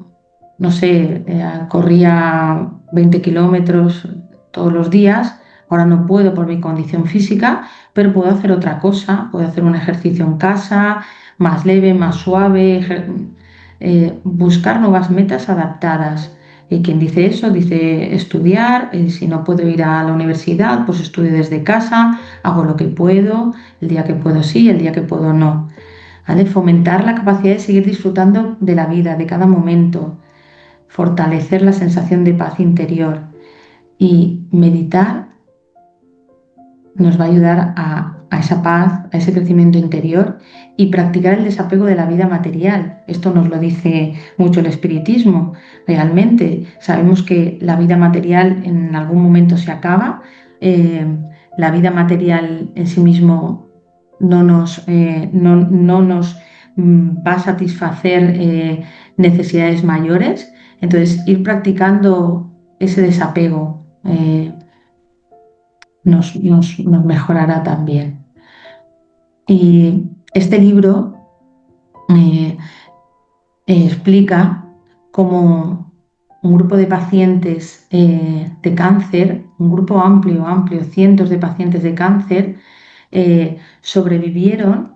no sé, corría 20 kilómetros todos los días, ahora no puedo por mi condición física, pero puedo hacer otra cosa, puedo hacer un ejercicio en casa, más leve, más suave, buscar nuevas metas adaptadas. Y quien dice eso, dice estudiar, si no puedo ir a la universidad, pues estudio desde casa, hago lo que puedo, el día que puedo sí, el día que puedo no. ¿Vale? Fomentar la capacidad de seguir disfrutando de la vida, de cada momento, fortalecer la sensación de paz interior y meditar nos va a ayudar a esa paz, a ese crecimiento interior y practicar el desapego de la vida material. Esto nos lo dice mucho el espiritismo. Realmente sabemos que la vida material en algún momento se acaba, eh, la vida material en sí mismo no nos va a satisfacer necesidades mayores. Entonces, ir practicando ese desapego nos mejorará también. Y este libro eh, explica cómo un grupo de pacientes de cáncer, un grupo amplio, cientos de pacientes de cáncer, sobrevivieron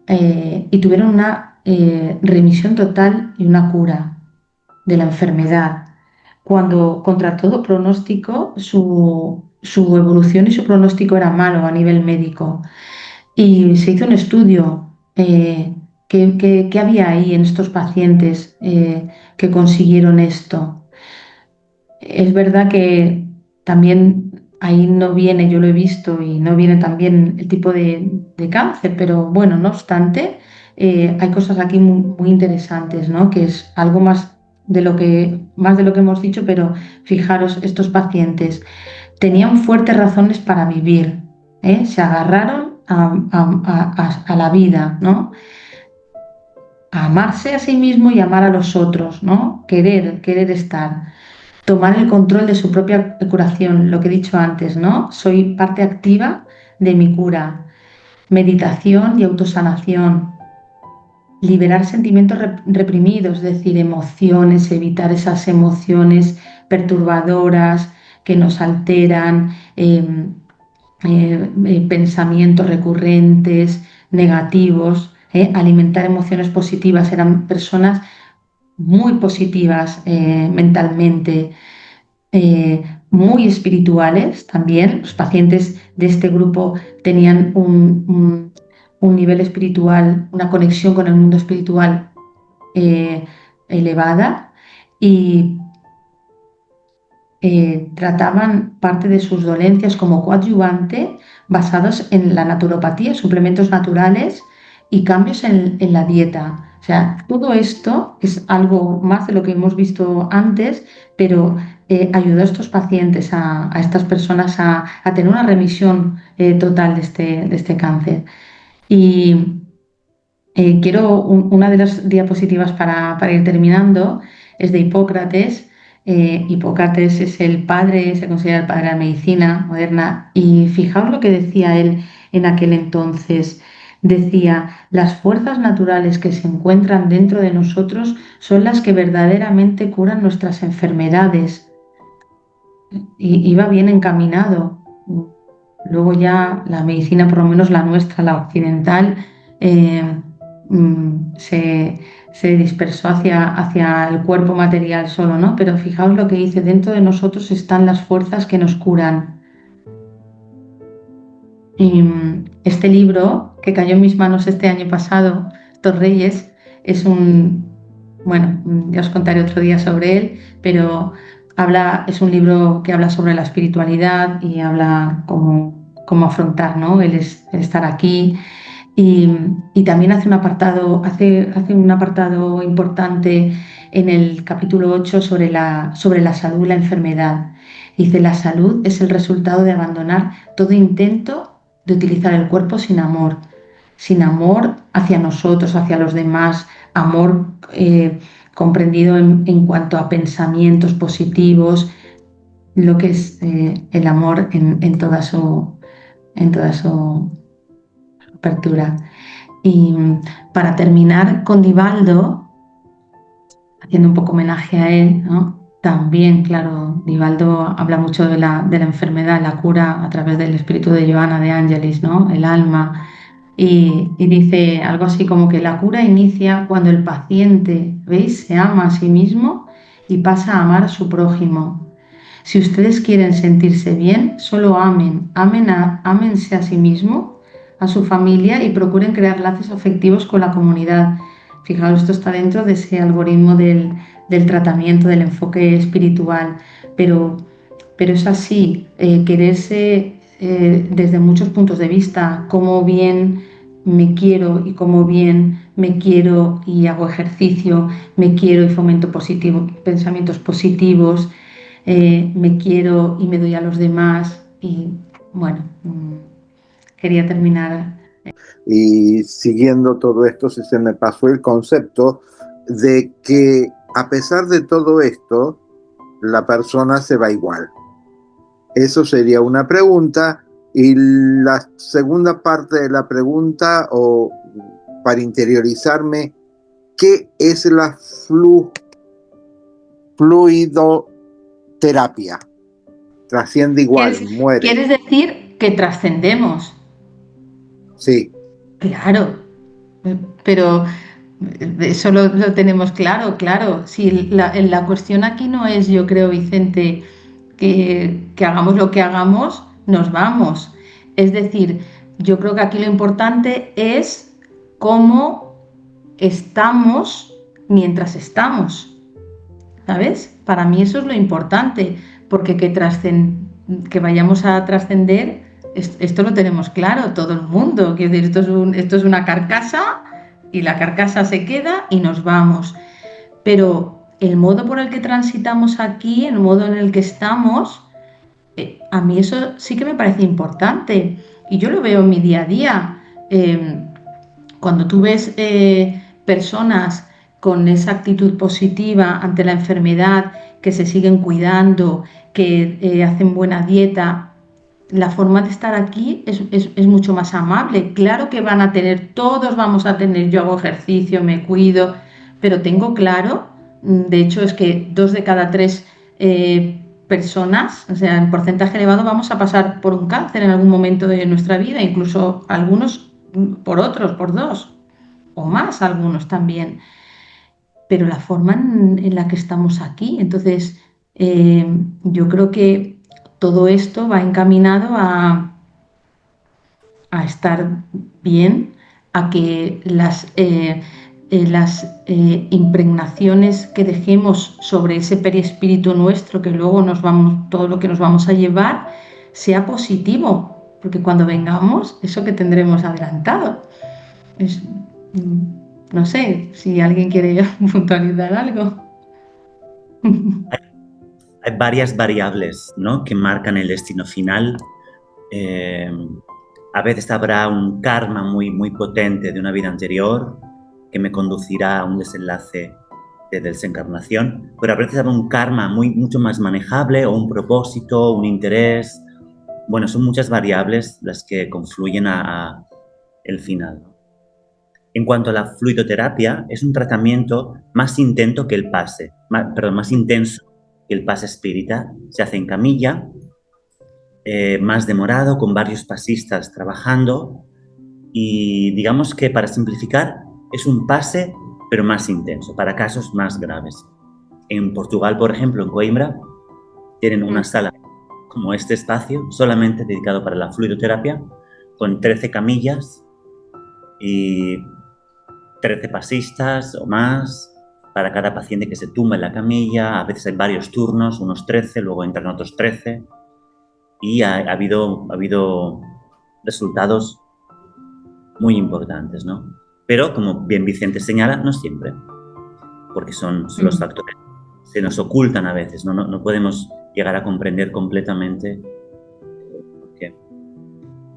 y tuvieron una remisión total y una cura de la enfermedad, cuando contra todo pronóstico su evolución y su pronóstico era malo a nivel médico. Y se hizo un estudio, qué había ahí en estos pacientes que consiguieron esto. Es verdad que también ahí no viene, yo lo he visto, y no viene también el tipo de cáncer, pero bueno, no obstante, hay cosas aquí muy interesantes, ¿no? Que es algo más de lo que hemos dicho, pero fijaros, estos pacientes tenían fuertes razones para vivir, ¿eh? Se agarraron a la vida, ¿no? A amarse a sí mismo y amar a los otros, ¿no? Querer estar, tomar el control de su propia curación, lo que he dicho antes, ¿no? Soy parte activa de mi cura, meditación y autosanación, liberar sentimientos reprimidos, es decir, emociones, evitar esas emociones perturbadoras que nos alteran, pensamientos recurrentes, negativos, alimentar emociones positivas. Eran personas muy positivas mentalmente, muy espirituales también. Los pacientes de este grupo tenían un nivel espiritual, una conexión con el mundo espiritual eh, elevada y trataban parte de sus dolencias como coadyuvante basados en la naturopatía, suplementos naturales y cambios en la dieta. O sea, todo esto es algo más de lo que hemos visto antes, pero ayudó a estos pacientes, a estas personas a tener una remisión total de este cáncer. Y una de las diapositivas para ir terminando es de Hipócrates. Hipócrates es el padre, se considera el padre de la medicina moderna, y fijaos lo que decía él en aquel entonces. Decía: las fuerzas naturales que se encuentran dentro de nosotros son las que verdaderamente curan nuestras enfermedades. Y iba bien encaminado. Luego ya la medicina, por lo menos la nuestra, la occidental, eh, se, se dispersó hacia el cuerpo material solo, ¿no? Pero fijaos lo que dice: dentro de nosotros están las fuerzas que nos curan. Y este libro, que cayó en mis manos este año pasado, Estos Reyes, es bueno, ya os contaré otro día sobre él, pero es un libro que habla sobre la espiritualidad y habla cómo afrontar, ¿no? el estar aquí. Y también hace un apartado importante en el capítulo 8 sobre la salud y la enfermedad. Dice: la salud es el resultado de abandonar todo intento de utilizar el cuerpo sin amor hacia nosotros, hacia los demás, amor comprendido en cuanto a pensamientos positivos, lo que es el amor en toda su apertura. Y para terminar con Divaldo, haciendo un poco homenaje a él, ¿no? También, claro, Divaldo habla mucho de la enfermedad, la cura a través del espíritu de Johanna de Angelis, ¿no? El alma. Y dice algo así como que la cura inicia cuando el paciente, ¿veis?, se ama a sí mismo y pasa a amar a su prójimo. Si ustedes quieren sentirse bien, solo ámense a sí mismo, a su familia, y procuren crear lazos afectivos con la comunidad. Fijaos, esto está dentro de ese algoritmo del tratamiento, del enfoque espiritual, pero es así, quererse desde muchos puntos de vista: cómo bien me quiero y cómo bien me quiero y hago ejercicio, me quiero y fomento pensamientos positivos, me quiero y me doy a los demás. Y bueno, quería terminar. Y siguiendo todo esto, se me pasó el concepto de que a pesar de todo esto, la persona se va igual. Eso sería una pregunta. Y la segunda parte de la pregunta, o para interiorizarme, ¿qué es la fluidoterapia? Trasciende igual, muere. ¿Quieres decir que trascendemos? Sí. Claro, pero eso lo tenemos claro, claro. Sí, la cuestión aquí no es, yo creo, Vicente, que hagamos lo que hagamos, nos vamos. Es decir, yo creo que aquí lo importante es cómo estamos mientras estamos, ¿sabes? Para mí eso es lo importante, porque que vayamos a trascender, esto lo tenemos claro, todo el mundo. Quiero decir, esto es una carcasa, y la carcasa se queda y nos vamos. Pero el modo por el que transitamos aquí, el modo en el que estamos, a mí eso sí que me parece importante. Y yo lo veo en mi día a día. Cuando tú ves personas con esa actitud positiva ante la enfermedad, que se siguen cuidando, que hacen buena dieta, la forma de estar aquí es mucho más amable. Claro que todos vamos a tener: yo hago ejercicio, me cuido, pero tengo claro, de hecho es que 2 de cada 3 personas, o sea, en porcentaje elevado, vamos a pasar por un cáncer en algún momento de nuestra vida, incluso algunos por otros, por 2 o más, algunos también. Pero la forma en la que estamos aquí, entonces yo creo que todo esto va encaminado a estar bien, a que las impregnaciones que dejemos sobre ese perispíritu nuestro, que luego todo lo que nos vamos a llevar, sea positivo, porque cuando vengamos, eso que tendremos adelantado. No sé si alguien quiere puntualizar algo. hay varias variables, ¿no?, que marcan el destino final. A veces habrá un karma muy, muy potente de una vida anterior que me conducirá a un desenlace de desencarnación, pero a veces habrá un karma mucho más manejable, o un propósito, un interés. Bueno, son muchas variables las que confluyen a el final, ¿no? En cuanto a la fluidoterapia, es un tratamiento más intenso que el pase, más intenso que el pase espírita. Se hace en camilla, más demorado, con varios pasistas trabajando, y digamos que, para simplificar, es un pase pero más intenso, para casos más graves. En Portugal, por ejemplo, en Coimbra, tienen una sala como este espacio, solamente dedicado para la fluidoterapia, con 13 camillas y 13 pasistas o más para cada paciente que se tumba en la camilla. A veces hay varios turnos, unos 13, luego entran otros 13, y ha habido resultados muy importantes, ¿no? Pero, como bien Vicente señala, no siempre, porque son los factores que se nos ocultan a veces, ¿no? No podemos llegar a comprender completamente por qué.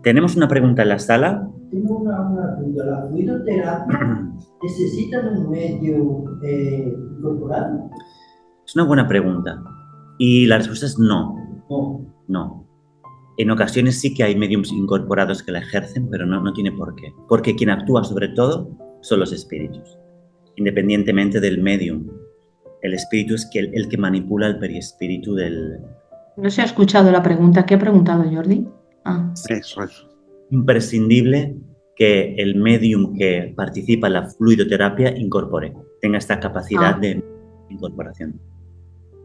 Tenemos una pregunta en la sala. Tengo una pregunta. ¿La fluidoterapia necesita un medio incorporado? Es una buena pregunta. Y la respuesta es no. No. No. En ocasiones sí que hay mediums incorporados que la ejercen, pero no tiene por qué. Porque quien actúa sobre todo son los espíritus, independientemente del medium. El espíritu es el que manipula el periespíritu del... No se ha escuchado la pregunta. ¿Qué ha preguntado Jordi? Eso. Imprescindible que el medium que participa en la fluidoterapia tenga esta capacidad de incorporación.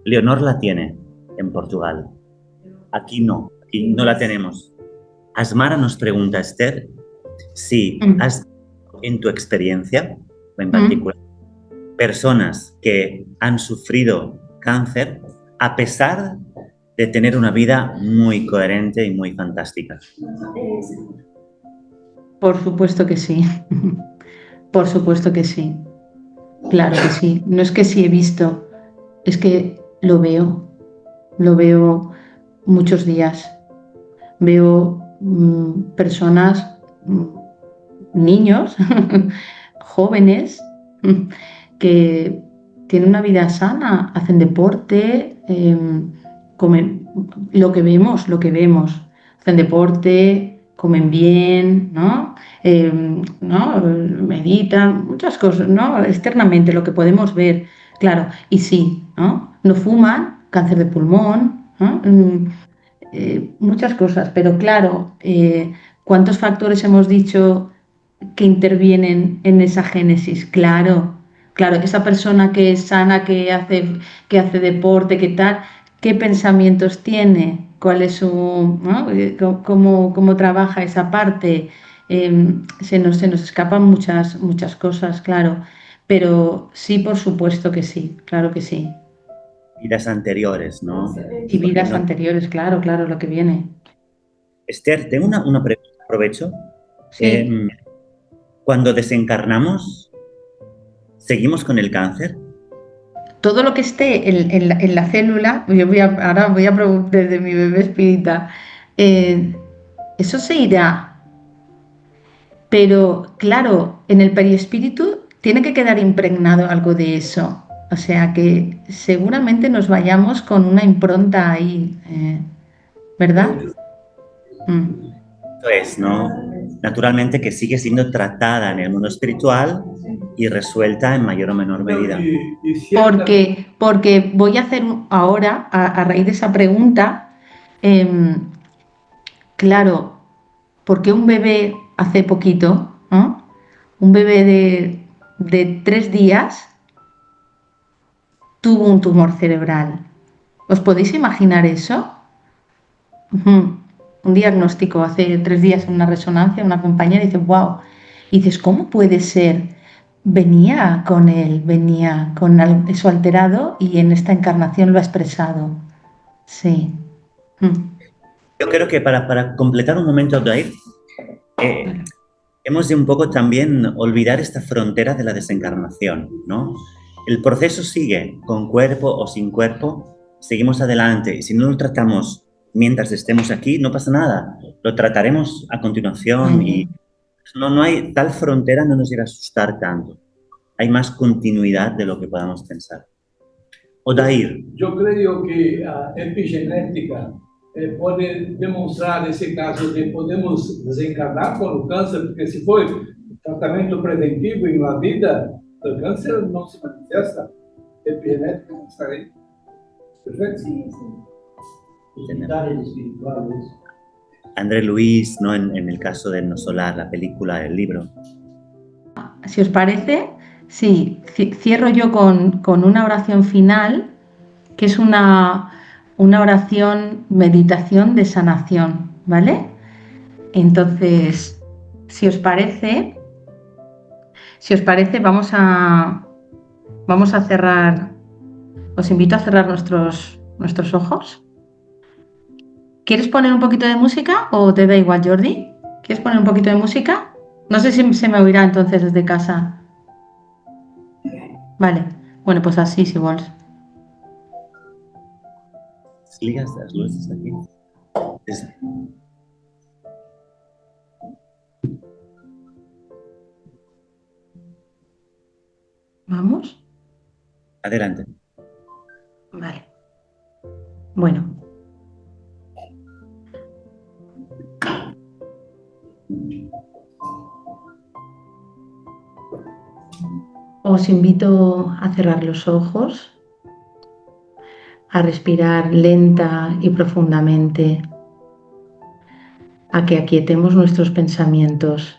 Leonor la tiene en Portugal. Aquí no la tenemos. Asmara nos pregunta, Esther, si has, en tu experiencia, en particular, personas que han sufrido cáncer a pesar de tener una vida muy coherente y muy fantástica. Por supuesto que sí. Por supuesto que sí. Claro que sí. No es que sí he visto, es que lo veo. Lo veo muchos días. Veo personas, niños, jóvenes, que tienen una vida sana, hacen deporte, comen lo que vemos, hacen deporte, comen bien, ¿no? Meditan, muchas cosas, ¿no? Externamente, lo que podemos ver, claro, y sí, no fuman, cáncer de pulmón, ¿no? Muchas cosas, pero claro, ¿cuántos factores hemos dicho que intervienen en esa génesis? Claro, esa persona que es sana, que hace deporte, que tal, ¿qué pensamientos tiene? ¿Cuál es su, ¿no? ¿Cómo trabaja esa parte? Se nos escapan muchas cosas, claro, pero sí, por supuesto que sí, claro que sí. Vidas anteriores, ¿no? Y vidas anteriores, claro, lo que viene. Esther, tengo una pregunta, aprovecho. Sí. Cuando desencarnamos, ¿seguimos con el cáncer? Todo lo que esté en la célula, ahora voy a preguntar desde mi bebé espírita, eso se irá. Pero claro, en el periespíritu tiene que quedar impregnado algo de eso. O sea que seguramente nos vayamos con una impronta ahí, ¿verdad? Eso es, ¿no? Naturalmente que sigue siendo tratada en el mundo espiritual y resuelta en mayor o menor medida. Porque voy a hacer ahora, a raíz de esa pregunta, claro, porque un bebé hace poquito, ¿no? Un bebé de 3 días tuvo un tumor cerebral. ¿Os podéis imaginar eso? Un diagnóstico hace 3 días en una resonancia, una compañera dice, wow. Y dices, ¿cómo puede ser? Venía con eso alterado y en esta encarnación lo ha expresado. Sí. Yo creo que para completar un momento, Dair, hemos de un poco también olvidar esta frontera de la desencarnación, ¿no? El proceso sigue, con cuerpo o sin cuerpo, seguimos adelante. Y si no lo tratamos mientras estemos aquí, no pasa nada. Lo trataremos a continuación y no hay tal frontera, no nos llega a asustar tanto. Hay más continuidad de lo que podamos pensar. Odair. Yo creo que la epigenética puede demostrar ese caso de podemos desencarnar con el cáncer, porque si fue tratamiento preventivo en la vida, el cáncer no se manifiesta. Epigenética está ahí. Perfecto. Sí, sí. Hospitales espirituales. André Luis, ¿no? En el caso de No Solar, la película, el libro. Si os parece, sí, cierro yo con una oración final, que es una oración, meditación de sanación, ¿vale? Entonces, si os parece, vamos a cerrar, os invito a cerrar nuestros ojos. ¿Quieres poner un poquito de música o te da igual, Jordi? ¿Quieres poner un poquito de música? No sé si se me oirá entonces desde casa. Vale, bueno, pues así, si vols. Ligas las luces aquí. ¿Vamos? Adelante. Vale. Bueno. Os invito a cerrar los ojos, a respirar lenta y profundamente, a que aquietemos nuestros pensamientos,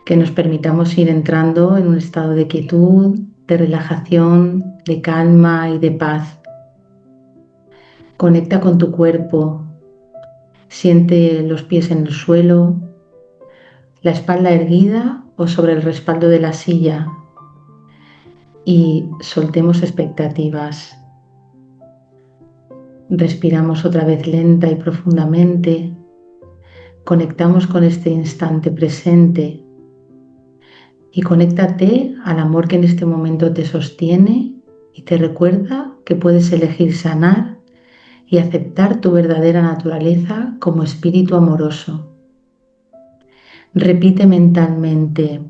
que nos permitamos ir entrando en un estado de quietud, de relajación, de calma y de paz. Conecta con tu cuerpo, siente los pies en el suelo, la espalda erguida o sobre el respaldo de la silla y soltemos expectativas. Respiramos otra vez lenta y profundamente, conectamos con este instante presente y conéctate al amor que en este momento te sostiene y te recuerda que puedes elegir sanar y aceptar tu verdadera naturaleza como espíritu amoroso. Repite mentalmente: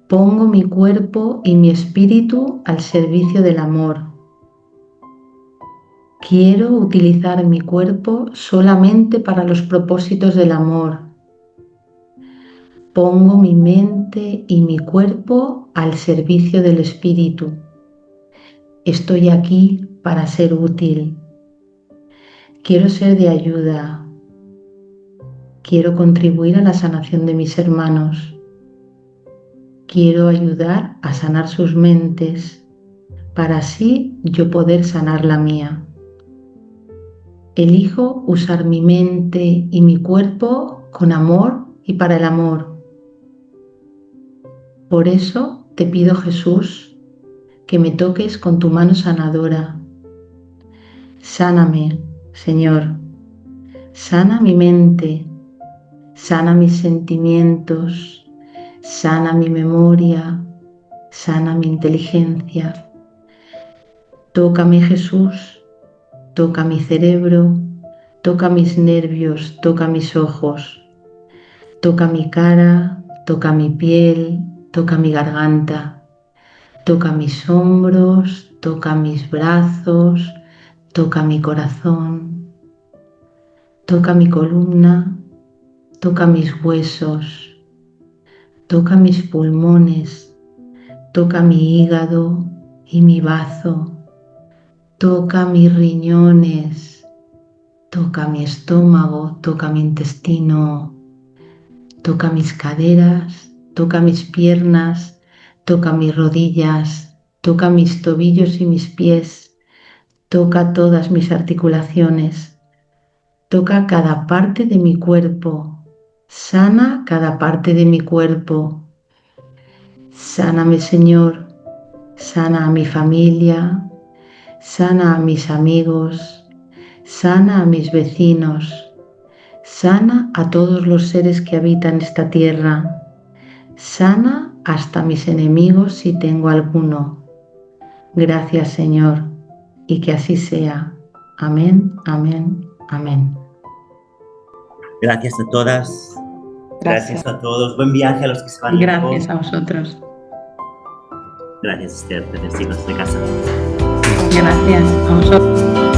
pongo mi cuerpo y mi espíritu al servicio del amor. Quiero utilizar mi cuerpo solamente para los propósitos del amor. Pongo mi mente y mi cuerpo al servicio del espíritu. Estoy aquí para ser útil. Quiero ser de ayuda. Quiero contribuir a la sanación de mis hermanos. Quiero ayudar a sanar sus mentes, para así yo poder sanar la mía. Elijo usar mi mente y mi cuerpo con amor y para el amor. Por eso te pido, Jesús, que me toques con tu mano sanadora. Sáname, Señor. Sana mi mente, sana mis sentimientos, sana mi memoria, sana mi inteligencia. Tócame, Jesús. Toca mi cerebro, toca mis nervios, toca mis ojos, toca mi cara, toca mi piel, toca mi garganta, toca mis hombros, toca mis brazos, toca mi corazón, toca mi columna, toca mis huesos, toca mis pulmones, toca mi hígado y mi bazo. Toca mis riñones, toca mi estómago, toca mi intestino, toca mis caderas, toca mis piernas, toca mis rodillas, toca mis tobillos y mis pies, toca todas mis articulaciones, toca cada parte de mi cuerpo, sana cada parte de mi cuerpo. Sáname, Señor, sana a mi familia, sana a mis amigos, sana a mis vecinos, sana a todos los seres que habitan esta tierra, sana hasta mis enemigos si tengo alguno. Gracias, Señor, y que así sea. Amén, amén, amén. Gracias a todas. Gracias a todos. Buen viaje a los que se van. Gracias a vosotros. Gracias, Esther, de Signos de Casa. Gracias a vosotros.